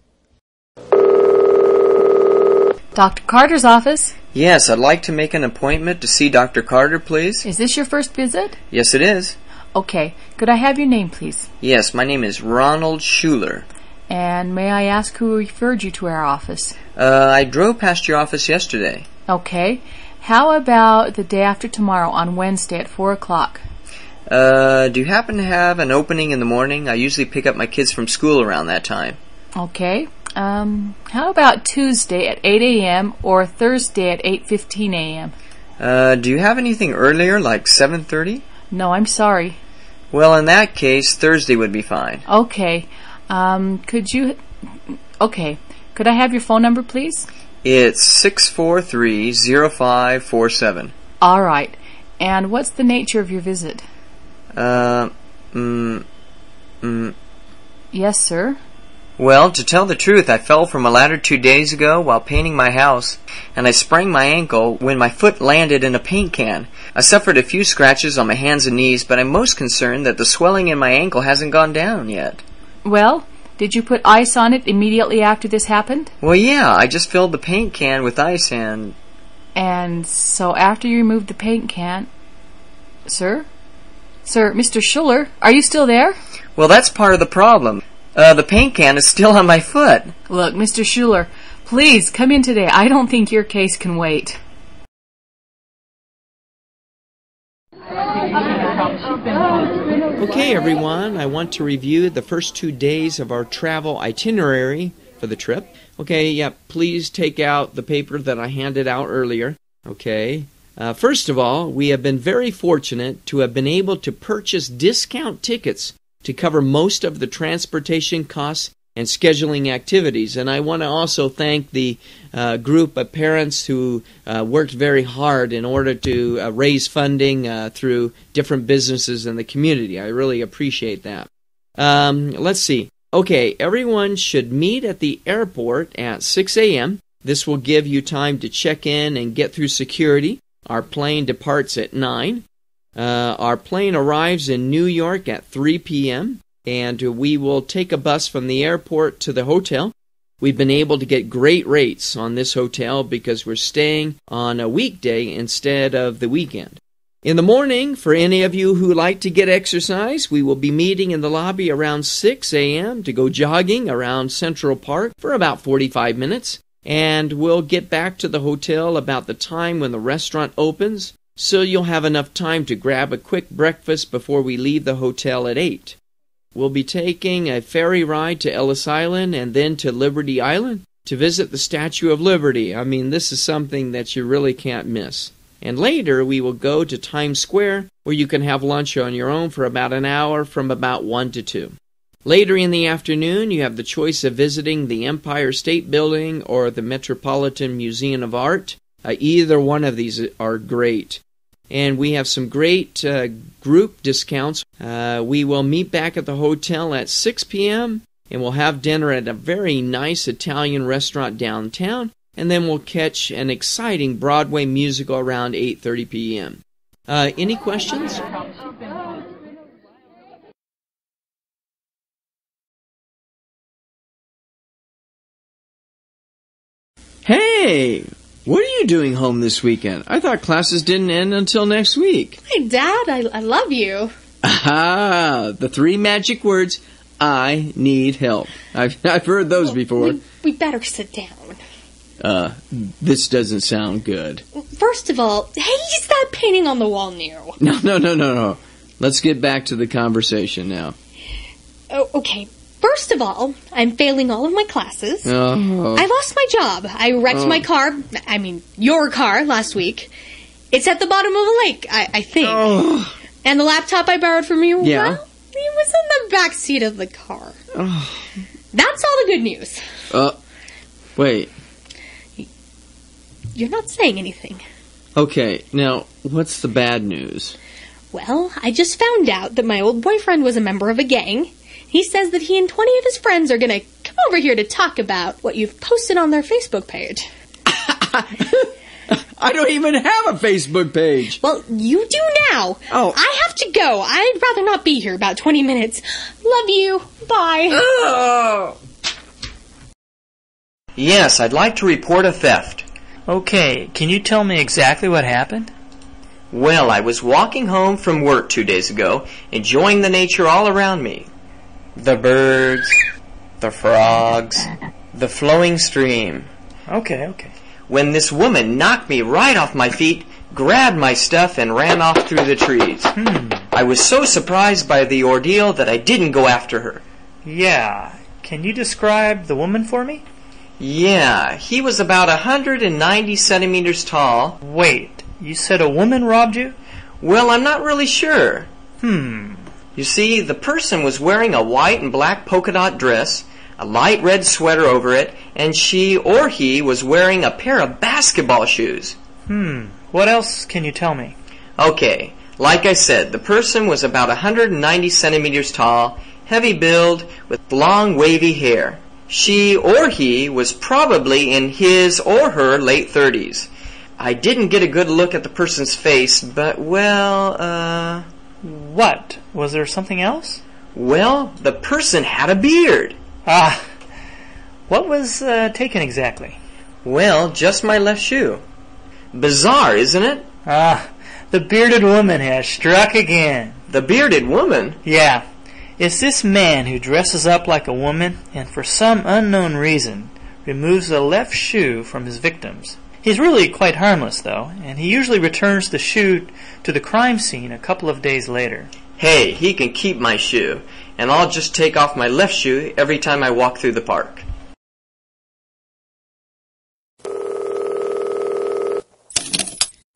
Dr. Carter's office? Yes, I'd like to make an appointment to see Dr. Carter, please. Is this your first visit? Yes, it is. Okay. Could I have your name, please? Yes, my name is Ronald Schuler. And may I ask who referred you to our office? I drove past your office yesterday. Okay. How about the day after tomorrow on Wednesday at 4 o'clock? Do you happen to have an opening in the morning? I usually pick up my kids from school around that time. Okay. How about Tuesday at 8 a.m. or Thursday at 8:15 a.m.? Do you have anything earlier, like 7:30? No, I'm sorry. Well, in that case, Thursday would be fine. Okay. Could I have your phone number, please? It's 643-0547. All right. And what's the nature of your visit? Yes, sir? Well, to tell the truth, I fell from a ladder 2 days ago while painting my house, and I sprained my ankle when my foot landed in a paint can. I suffered a few scratches on my hands and knees, but I'm most concerned that the swelling in my ankle hasn't gone down yet. Well, did you put ice on it immediately after this happened? Well, yeah, I just filled the paint can with ice and... And so after you removed the paint can... Sir? Sir, Mr. Schuller, are you still there? Well, that's part of the problem. The paint can is still on my foot. Look, Mr. Schuller, please come in today. I don't think your case can wait. Okay, everyone, I want to review the first 2 days of our travel itinerary for the trip. Okay, please take out the paper that I handed out earlier. Okay. First of all, we have been very fortunate to have been able to purchase discount tickets to cover most of the transportation costs and scheduling activities. And I want to also thank the group of parents who worked very hard in order to raise funding through different businesses in the community. I really appreciate that. Let's see. Okay, everyone should meet at the airport at 6 a.m. This will give you time to check in and get through security. Our plane departs at 9. Our plane arrives in New York at 3 p.m., and we will take a bus from the airport to the hotel. We've been able to get great rates on this hotel because we're staying on a weekday instead of the weekend. In the morning, for any of you who like to get exercise, we will be meeting in the lobby around 6 a.m. to go jogging around Central Park for about 45 minutes, and we'll get back to the hotel about the time when the restaurant opens, so you'll have enough time to grab a quick breakfast before we leave the hotel at 8. We'll be taking a ferry ride to Ellis Island and then to Liberty Island to visit the Statue of Liberty. I mean, this is something that you really can't miss. And later, we will go to Times Square, where you can have lunch on your own for about an hour from about 1 to 2. Later in the afternoon, you have the choice of visiting the Empire State Building or the Metropolitan Museum of Art. Either one of these are great. And we have some great group discounts. We will meet back at the hotel at 6 p.m. and we'll have dinner at a very nice Italian restaurant downtown. And then we'll catch an exciting Broadway musical around 8:30 p.m. Any questions? Hey! What are you doing home this weekend? I thought classes didn't end until next week. Hey, Dad, I love you. Ah, the 3 magic words, I need help. I've heard those before. We better sit down. This doesn't sound good. First of all, hey, is that painting on the wall new? No. Let's get back to the conversation now. Oh, okay. First of all, I'm failing all of my classes. Oh. I lost my job. I wrecked my car, your car, last week. It's at the bottom of a lake, I think. Oh. And the laptop I borrowed from you, yeah. Well, it was in the back seat of the car. Oh. That's all the good news. Wait. You're not saying anything. Okay, now, what's the bad news? Well, I just found out that my old boyfriend was a member of a gang. He says that he and 20 of his friends are going to come over here to talk about what you've posted on their Facebook page. I don't even have a Facebook page. Well, you do now. Oh. I have to go. I'd rather not be here about 20 minutes. Love you. Bye. Oh. Yes, I'd like to report a theft. Okay, can you tell me exactly what happened? Well, I was walking home from work 2 days ago, enjoying the nature all around me. The birds, the frogs, the flowing stream. Okay. When this woman knocked me right off my feet, grabbed my stuff, and ran off through the trees. I was so surprised by the ordeal that I didn't go after her. Yeah. Can you describe the woman for me? Yeah, he was about 190 centimeters tall. Wait, you said a woman robbed you? Well, I'm not really sure. You see, the person was wearing a white and black polka dot dress, a light red sweater over it, and she or he was wearing a pair of basketball shoes. What else can you tell me? Okay, like I said, the person was about 190 centimeters tall, heavy build, with long wavy hair. She or he was probably in his or her late 30s. I didn't get a good look at the person's face, but, well, What? Was there something else? Well, the person had a beard. What was taken exactly? Well, just my left shoe. Bizarre, isn't it? The bearded woman has struck again. The bearded woman? Yeah. It's this man who dresses up like a woman and for some unknown reason removes the left shoe from his victims. He's really quite harmless, though, and he usually returns the shoe to the crime scene a couple of days later. Hey, he can keep my shoe, and I'll just take off my left shoe every time I walk through the park.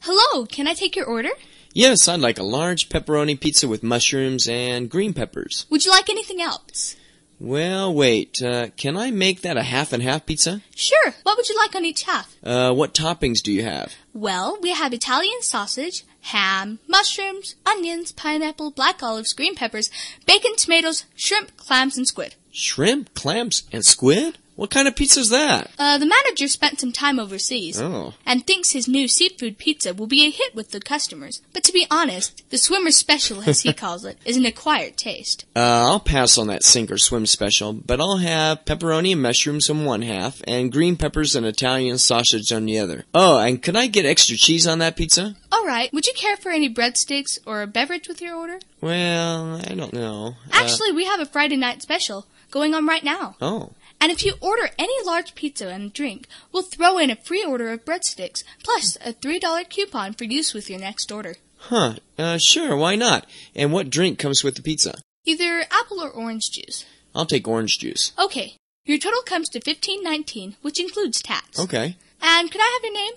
Hello, can I take your order? Yes, I'd like a large pepperoni pizza with mushrooms and green peppers. Would you like anything else? Well, wait, can I make that a half-and-half pizza? Sure. What would you like on each half? What toppings do you have? Well, we have Italian sausage, ham, mushrooms, onions, pineapple, black olives, green peppers, bacon, tomatoes, shrimp, clams, and squid. Shrimp, clams, and squid? What kind of pizza is that? The manager spent some time overseas and thinks his new seafood pizza will be a hit with the customers. But to be honest, the swimmer special, as he calls it, is an acquired taste. I'll pass on that sink or swim special, but I'll have pepperoni and mushrooms on one half and green peppers and Italian sausage on the other. Oh, and could I get extra cheese on that pizza? All right. Would you care for any breadsticks or a beverage with your order? Well, I don't know. Actually, we have a Friday night special going on right now. Oh. And if you order any large pizza and drink, we'll throw in a free order of breadsticks, plus a $3 coupon for use with your next order. Sure, why not? And what drink comes with the pizza? Either apple or orange juice. I'll take orange juice. Okay. Your total comes to $15.19, which includes tax. Okay. And could I have your name?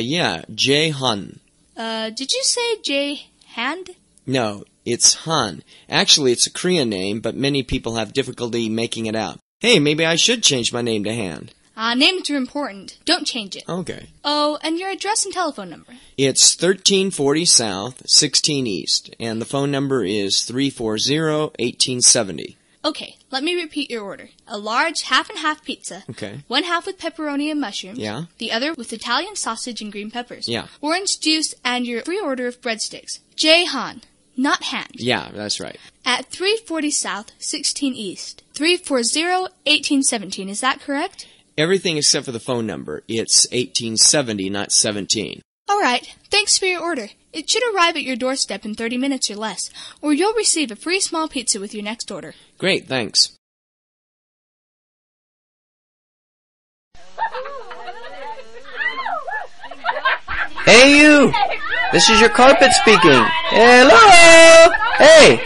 Yeah, Jay Han. Did you say Jay Hand? No, it's Han. Actually, it's a Korean name, but many people have difficulty making it out. Hey, maybe I should change my name to Han. Names are important. Don't change it. Okay. Oh, and your address and telephone number? It's 1340 South, 16 East, and the phone number is 340-1870. Okay, let me repeat your order. A large half-and-half pizza. Okay. One half with pepperoni and mushrooms. Yeah. The other with Italian sausage and green peppers. Yeah. Orange juice and your free order of breadsticks. J. Han. Not Hand. Yeah, that's right. At 340 South, 16 East. 340-1817, is that correct? Everything except for the phone number. It's 1870, not 17. All right. Thanks for your order. It should arrive at your doorstep in 30 minutes or less, or you'll receive a free small pizza with your next order. Great, thanks. Hey, you! This is your carpet speaking. Hello! Hey!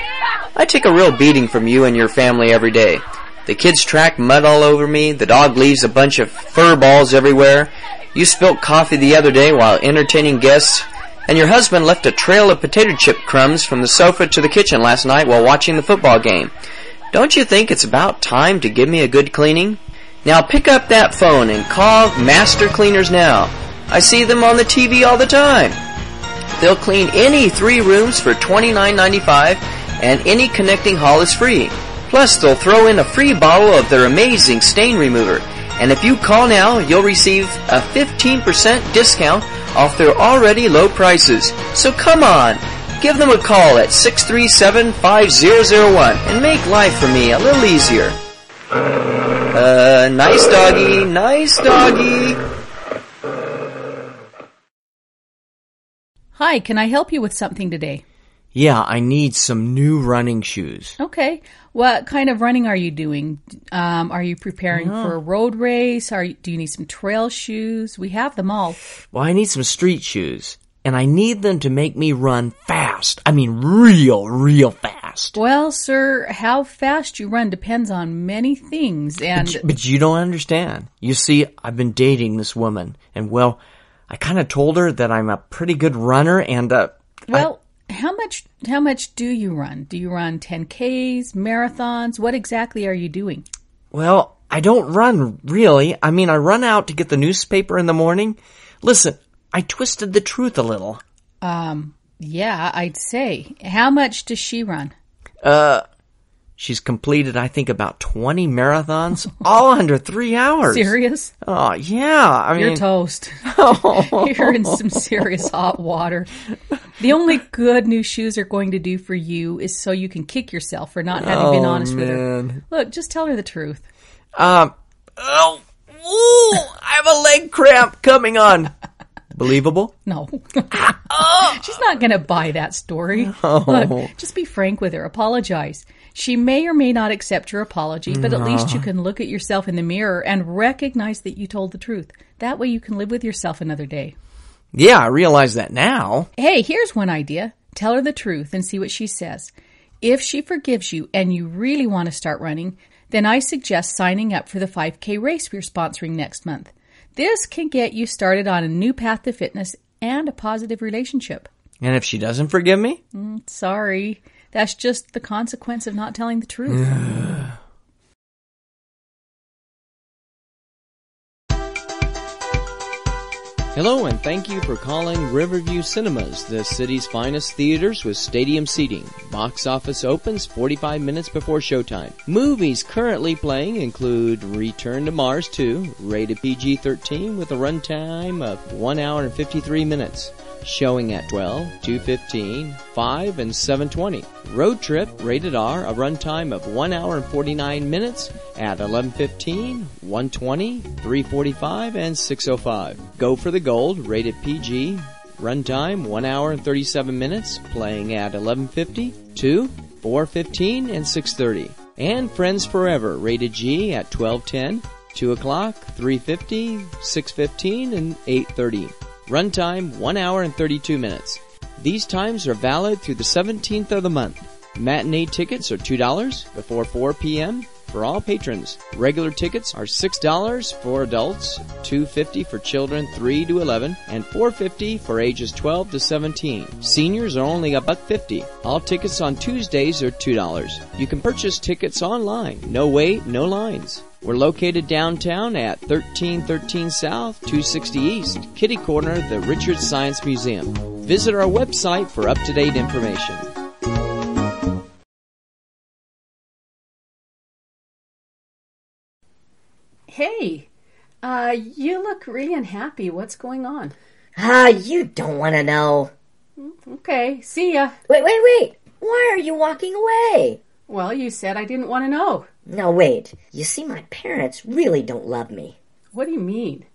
I take a real beating from you and your family every day. The kids track mud all over me, the dog leaves a bunch of fur balls everywhere, you spilt coffee the other day while entertaining guests, and your husband left a trail of potato chip crumbs from the sofa to the kitchen last night while watching the football game. Don't you think it's about time to give me a good cleaning? Now pick up that phone and call Master Cleaners now. I see them on the TV all the time. They'll clean any 3 rooms for $29.95, and any connecting hall is free. Plus, they'll throw in a free bottle of their amazing stain remover. And if you call now, you'll receive a 15% discount off their already low prices. So come on, give them a call at 637-5001 and make life for me a little easier. Nice doggy, nice doggy. Hi, can I help you with something today? Yeah, I need some new running shoes. Okay. What kind of running are you doing? Are you preparing for a road race? Do you need some trail shoes? We have them all. Well, I need some street shoes, and I need them to make me run fast. fast. I mean, real fast. Well, sir, how fast you run depends on many things, and... But you don't understand. You see, I've been dating this woman, and, well, I kind of told her that I'm a pretty good runner, and, Well, how much do you run? Do you run 10Ks, marathons? What exactly are you doing? Well, I don't run, really. I mean, I run out to get the newspaper in the morning. Listen, I twisted the truth a little. Yeah, I'd say. How much does she run? She's completed, I think, about 20 marathons, all under 3 hours. Serious? Oh, yeah. I mean... You're toast. You're in some serious hot water. The only good new shoes are going to do for you is so you can kick yourself for not having been honest with her. Look, just tell her the truth. I have a leg cramp coming on. Believable? No. She's not going to buy that story. Look, just be frank with her. Apologize. She may or may not accept your apology, but at least you can look at yourself in the mirror and recognize that you told the truth. That way you can live with yourself another day. Yeah, I realize that now. Hey, here's one idea. Tell her the truth and see what she says. If she forgives you and you really want to start running, then I suggest signing up for the 5K race we're sponsoring next month. This can get you started on a new path to fitness and a positive relationship. And if she doesn't forgive me? Sorry. That's just the consequence of not telling the truth. Hello, and thank you for calling Riverview Cinemas, the city's finest theaters with stadium seating. Box office opens 45 minutes before showtime. Movies currently playing include Return to Mars 2, rated PG-13 with a runtime of 1 hour and 53 minutes. Showing at 12, 2:15, 5, and 7:20. Road Trip, rated R, a runtime of 1 hour and 49 minutes at 11:15, 1:20, 3:45, and 6:05. Go for the Gold, rated PG, runtime 1 hour and 37 minutes, playing at 11:50, 2, 4:15, and 6:30. And Friends Forever, rated G at 12:10, 2 o'clock, 3:50, 6:15, and 8:30. Runtime 1 hour and 32 minutes. These times are valid through the 17th of the month. Matinee tickets are $2 before 4 p.m. for all patrons. Regular tickets are $6 for adults, $2.50 for children 3 to 11, and $4.50 for ages 12 to 17. Seniors are only $1.50. All tickets on Tuesdays are $2. You can purchase tickets online. No wait, no lines. We're located downtown at 1313 South, 260 East, kitty corner, the Richards Science Museum. Visit our website for up-to-date information. Hey, you look really unhappy. What's going on? You don't want to know. Okay, see ya. Wait. Why are you walking away? Well, you said I didn't want to know. No, wait. You see, my parents really don't love me. What do you mean?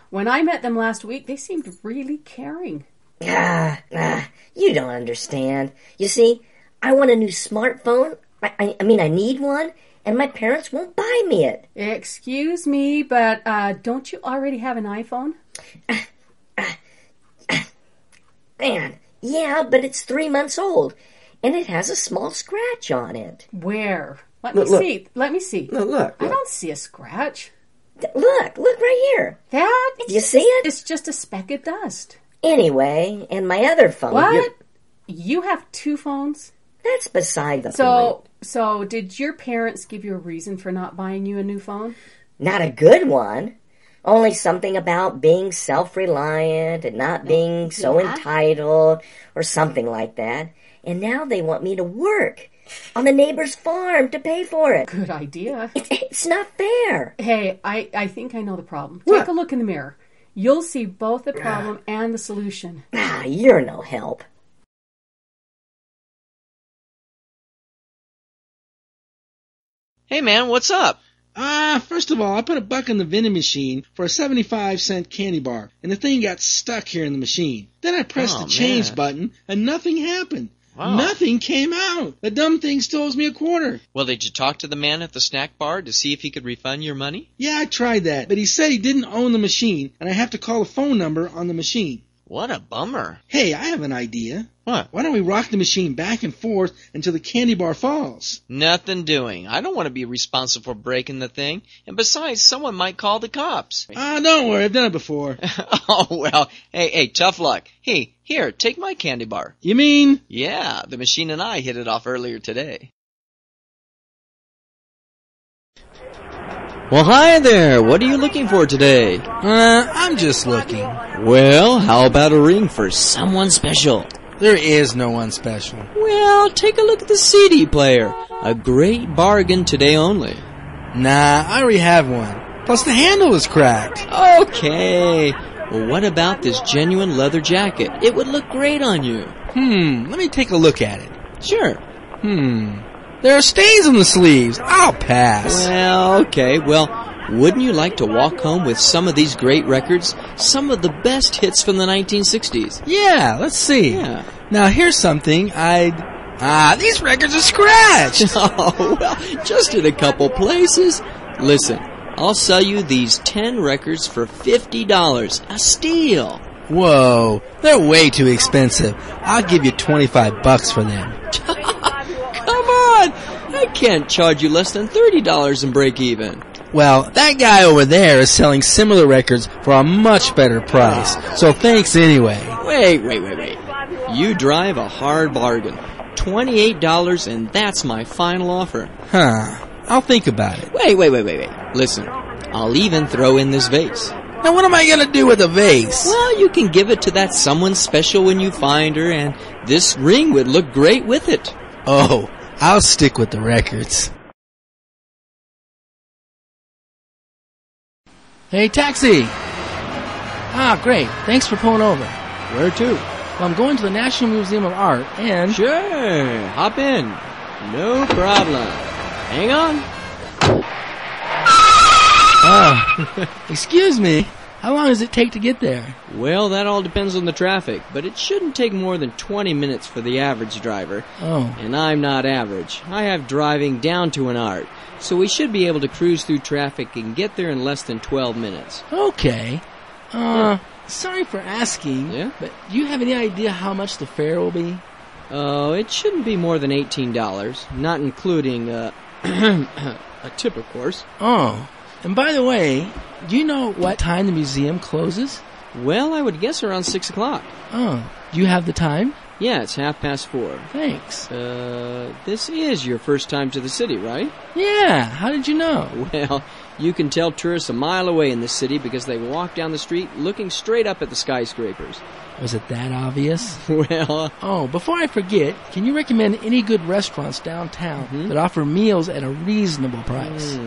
When I met them last week, they seemed really caring. You don't understand. You see, I want a new smartphone. I mean, I need one, and my parents won't buy me it. Excuse me, but don't you already have an iPhone? Man, yeah, but it's 3 months old, and it has a small scratch on it. Where? Let me see. Let me see. Look. I don't see a scratch. Look right here. You see it? It's just a speck of dust. Anyway, and my other phone... What? You have 2 phones? That's beside the point. So did your parents give you a reason for not buying you a new phone? Not a good one. Only something about being self-reliant and not being so entitled or something like that. And now they want me to work on the neighbor's farm to pay for it. Good idea. It's not fair. Hey, I think I know the problem. What? Take a look in the mirror. You'll see both the problem and the solution. You're no help. Hey man, what's up? First of all, I put $1 in the vending machine for a 75-cent candy bar, and the thing got stuck here in the machine. Then I pressed the change button, and nothing happened. Wow. Nothing came out. The dumb thing still owes me $0.25. Well, did you talk to the man at the snack bar to see if he could refund your money? Yeah, I tried that, but he said he didn't own the machine, and I have to call a phone number on the machine. What a bummer. Hey, I have an idea. What? Why don't we rock the machine back and forth until the candy bar falls? Nothing doing. I don't want to be responsible for breaking the thing. And besides, someone might call the cops. Don't worry. I've done it before. Oh, well. Hey, tough luck. Hey, here, take my candy bar. You mean? Yeah, the machine and I hit it off earlier today. Well, hi there. What are you looking for today? I'm just looking. Well, how about a ring for someone special? There is no one special. Well, take a look at the CD player. A great bargain today only. Nah, I already have one. Plus the handle is cracked. Okay. Well, what about this genuine leather jacket? It would look great on you. Let me take a look at it. Sure. There are stains on the sleeves. I'll pass. Well, okay. Well, wouldn't you like to walk home with some of these great records? Some of the best hits from the 1960s. Yeah, let's see. Yeah. Now, here's something these records are scratched. Oh, well, just in a couple places. Listen, I'll sell you these 10 records for $50. A steal. Whoa, they're way too expensive. I'll give you $25 for them. Come on! I can't charge you less than $30 and break even. Well, that guy over there is selling similar records for a much better price. So thanks anyway. Wait. You drive a hard bargain. $28 and that's my final offer. I'll think about it. Wait. Listen, I'll even throw in this vase. Now what am I going to do with a vase? Well, you can give it to that someone special when you find her, and this ring would look great with it. Oh, I'll stick with the records. Hey, taxi! Great. Thanks for pulling over. Where to? Well, I'm going to the National Museum of Art and... Sure, hop in. No problem. Hang on. Excuse me. How long does it take to get there? Well, that all depends on the traffic, but it shouldn't take more than 20 minutes for the average driver. Oh. And I'm not average. I have driving down to an art, so we should be able to cruise through traffic and get there in less than 12 minutes. Okay. Sorry for asking, but do you have any idea how much the fare will be? Oh, it shouldn't be more than $18, not including, a tip, of course. Oh. And by the way, do you know what time the museum closes? Well, I would guess around 6 o'clock. Oh, do you have the time? Yeah, it's 4:30. Thanks. This is your first time to the city, right? Yeah, how did you know? Well, you can tell tourists a mile away in the city because they walk down the street looking straight up at the skyscrapers. Was it that obvious? Well... Oh, before I forget, can you recommend any good restaurants downtown that offer meals at a reasonable price?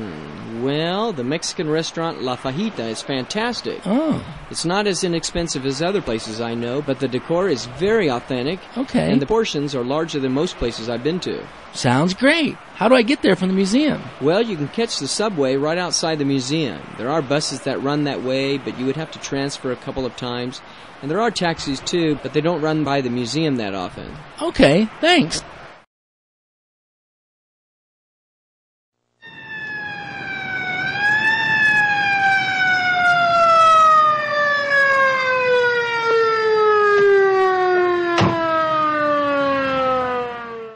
Well, the Mexican restaurant La Fajita is fantastic. Oh. It's not as inexpensive as other places I know, but the decor is very authentic. Okay. And the portions are larger than most places I've been to. Sounds great. How do I get there from the museum? Well, you can catch the subway right outside the museum. There are buses that run that way, but you would have to transfer a couple of times. And there are taxis too, but they don't run by the museum that often. Okay, thanks.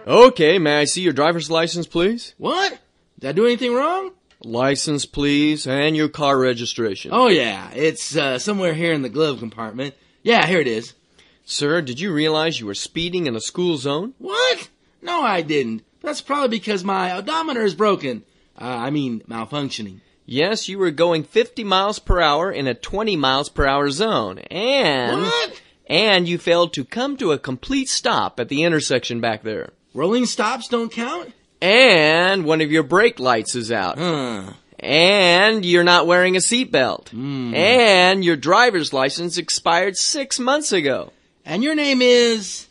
Okay, may I see your driver's license, please? What? Did I do anything wrong? License, please, and your car registration. Oh, yeah. It's somewhere here in the glove compartment. Yeah, here it is. Sir, did you realize you were speeding in a school zone? What? No, I didn't. That's probably because my odometer is broken. Malfunctioning. Yes, you were going 50 miles per hour in a 20 miles per hour zone. And... What? And you failed to come to a complete stop at the intersection back there. Rolling stops don't count? And one of your brake lights is out. And you're not wearing a seatbelt. And your driver's license expired 6 months ago. And your name is...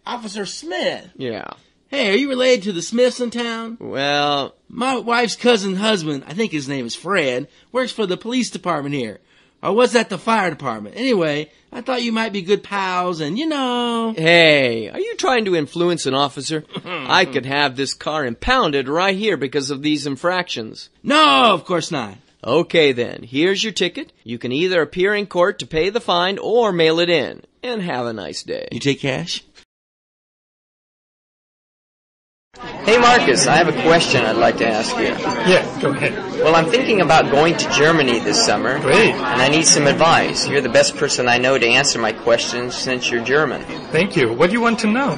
Officer Smith. Yeah. Hey, are you related to the Smiths in town? Well... My wife's cousin's husband, I think his name is Fred, works for the police department here. Or was that the fire department? Anyway, I thought you might be good pals and, Hey, are you trying to influence an officer? I could have this car impounded right here because of these infractions. No, of course not. Okay then, here's your ticket. You can either appear in court to pay the fine or mail it in. And have a nice day. You take cash? Hey Marcus, I have a question I'd like to ask you. Yeah, go ahead. Well, I'm thinking about going to Germany this summer. Great. And I need some advice. You're the best person I know to answer my questions since you're German. Thank you. What do you want to know?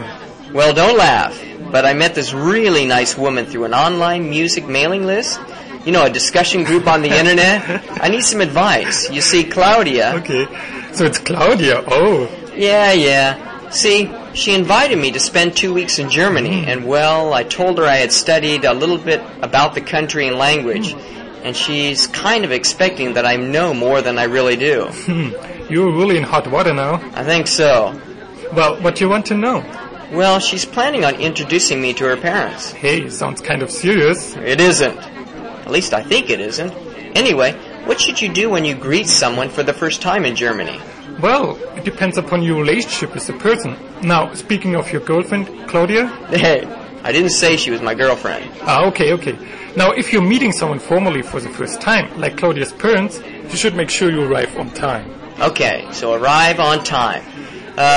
Well, don't laugh, but I met this really nice woman through an online music mailing list. You know, a discussion group on the internet. I need some advice. You see, Claudia... Okay, so it's Claudia, oh. Yeah. See, she invited me to spend 2 weeks in Germany, and well, I told her I had studied a little bit about the country and language, and she's kind of expecting that I know more than I really do. You're really in hot water now. I think so. Well, what do you want to know? Well, she's planning on introducing me to her parents. Hey, sounds kind of serious. It isn't. At least I think it isn't. Anyway, what should you do when you greet someone for the first time in Germany? Well, it depends upon your relationship with the person. Now, speaking of your girlfriend, Claudia? Hey, I didn't say she was my girlfriend. Okay. Now, if you're meeting someone formally for the first time, like Claudia's parents, you should make sure you arrive on time. Okay, so arrive on time.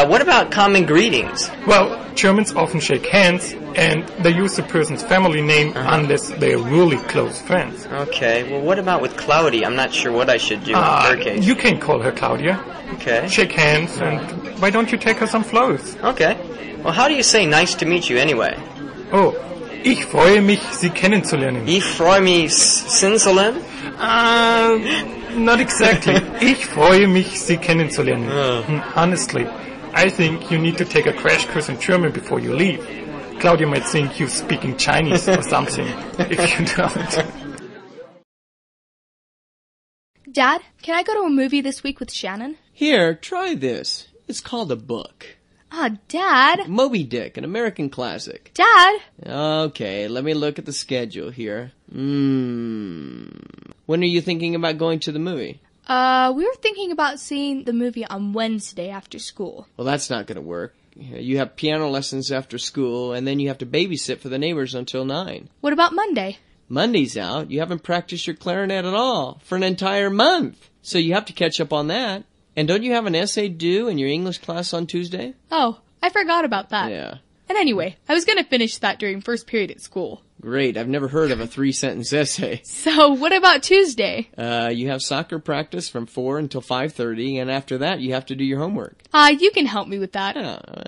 What about common greetings? Well, Germans often shake hands, and they use the person's family name unless they're really close friends. Okay, well, what about with Claudia? I'm not sure what I should do in her case. You can call her Claudia. Okay. Shake hands, and why don't you take her some flowers? Okay. Well, how do you say nice to meet you anyway? Oh, ich freue mich, Sie kennenzulernen. Ich freue mich, kennenzulernen? Not exactly. Ich freue mich, Sie kennenzulernen. Honestly, I think you need to take a crash course in German before you leave. Claudia might think you're speaking Chinese or something, if you don't. Dad, can I go to a movie this week with Shannon? Here, try this. It's called a book. Dad. Moby Dick, an American classic. Dad. Okay, let me look at the schedule here. When are you thinking about going to the movie? We were thinking about seeing the movie on Wednesday after school. Well, that's not going to work. You have piano lessons after school, and then you have to babysit for the neighbors until 9. What about Monday? Monday's out. You haven't practiced your clarinet at all for an entire month. So you have to catch up on that. And don't you have an essay due in your English class on Tuesday? Oh, I forgot about that. Yeah. And anyway, I was going to finish that during first period at school. Great. I've never heard of a 3-sentence essay. So what about Tuesday? You have soccer practice from 4 until 5:30, and after that you have to do your homework. You can help me with that.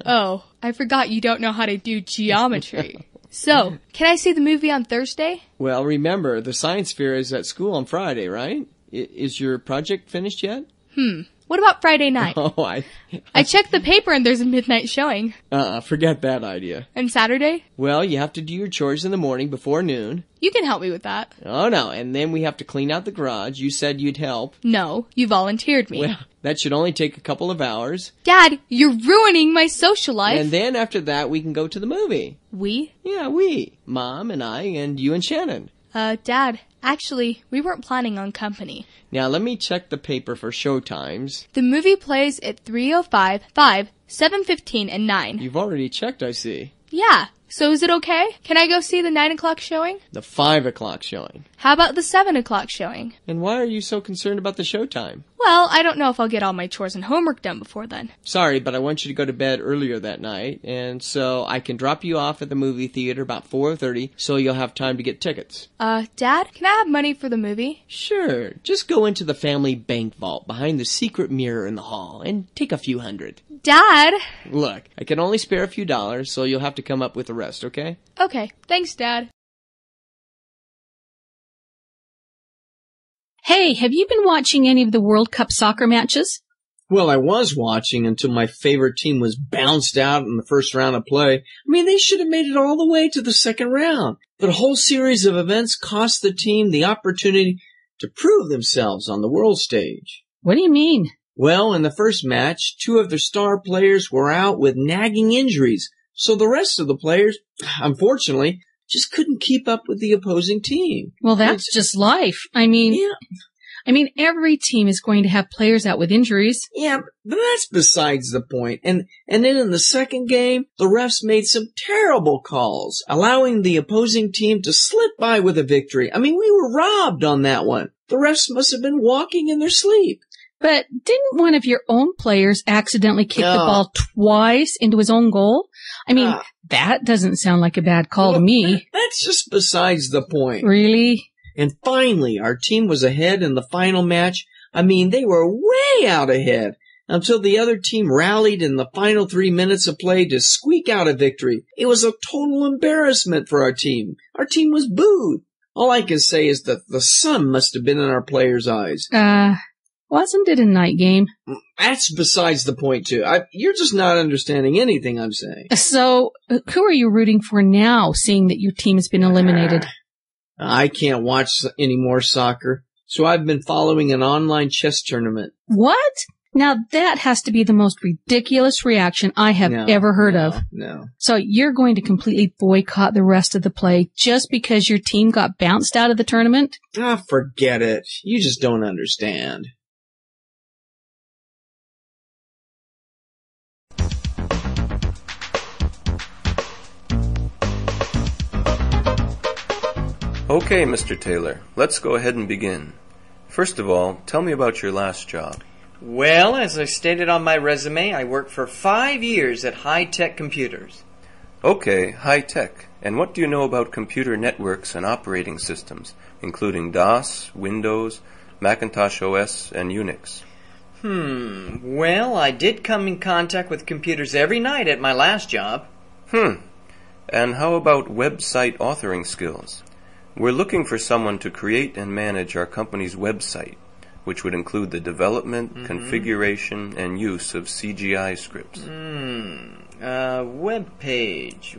Oh, I forgot you don't know how to do geometry. So, can I see the movie on Thursday? Well, remember, the science fair is at school on Friday, right? Is your project finished yet? What about Friday night? Oh, I checked the paper and there's a midnight showing. Forget that idea. And Saturday? Well, you have to do your chores in the morning before noon. You can help me with that. Oh, no, and then we have to clean out the garage. You said you'd help. No, you volunteered me. Well, that should only take a couple of hours. Dad, you're ruining my social life. And then after that, we can go to the movie. We? Yeah, we. Mom and I and you and Shannon. Dad, actually, we weren't planning on company. Now, let me check the paper for show times. The movie plays at 3:05, 5, 7:15, and 9. You've already checked, I see. Yeah. So is it okay? Can I go see the 9 o'clock showing? The 5 o'clock showing. How about the 7 o'clock showing? And why are you so concerned about the showtime? Well, I don't know if I'll get all my chores and homework done before then. Sorry, but I want you to go to bed earlier that night, and so I can drop you off at the movie theater about 4:30 so you'll have time to get tickets. Dad, can I have money for the movie? Sure. Just go into the family bank vault behind the secret mirror in the hall and take a few hundred. Dad! Look, I can only spare a few dollars, so you'll have to come up with the rest, okay? Okay. Thanks, Dad. Hey, have you been watching any of the World Cup soccer matches? Well, I was watching until my favorite team was bounced out in the first round of play. I mean, they should have made it all the way to the second round. But a whole series of events cost the team the opportunity to prove themselves on the world stage. What do you mean? Well, in the first match, 2 of their star players were out with nagging injuries. So the rest of the players, unfortunately, just couldn't keep up with the opposing team. Well, that's just life. I mean, every team is going to have players out with injuries. Yeah, but that's besides the point. And then in the second game, the refs made some terrible calls, allowing the opposing team to slip by with a victory. I mean, we were robbed on that one. The rest must have been walking in their sleep. But didn't one of your own players accidentally kick the ball twice into his own goal? I mean, that doesn't sound like a bad call to me. That's just besides the point. Really? And finally, our team was ahead in the final match. I mean, they were way out ahead until the other team rallied in the final 3 minutes of play to squeak out a victory. It was a total embarrassment for our team. Our team was booed. All I can say is that the sun must have been in our players' eyes. Wasn't it a night game? That's besides the point, too. You're just not understanding anything I'm saying. So, who are you rooting for now, seeing that your team has been eliminated? I can't watch any more soccer, so I've been following an online chess tournament. What? Now that has to be the most ridiculous reaction I have ever heard of. No. So you're going to completely boycott the rest of the play just because your team got bounced out of the tournament? Forget it. You just don't understand. Okay, Mr. Taylor, let's go ahead and begin. First of all, tell me about your last job. Well, as I stated on my resume, I worked for 5 years at High-Tech Computers. Okay, high-tech. And what do you know about computer networks and operating systems, including DOS, Windows, Macintosh OS, and Unix? Well, I did come in contact with computers every night at my last job. And how about website authoring skills? We're looking for someone to create and manage our company's website, which would include the development, configuration, and use of CGI scripts. Web page.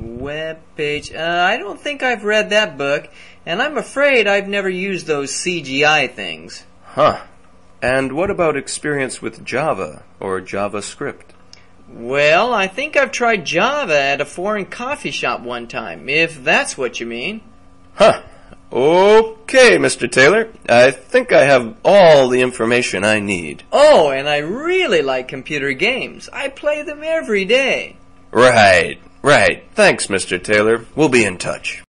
I don't think I've read that book, and I'm afraid I've never used those CGI things. And what about experience with Java or JavaScript? Well, I think I've tried Java at a foreign coffee shop one time, if that's what you mean. Okay, Mr. Taylor. I think I have all the information I need. Oh, and I really like computer games. I play them every day. Right. Thanks, Mr. Taylor. We'll be in touch.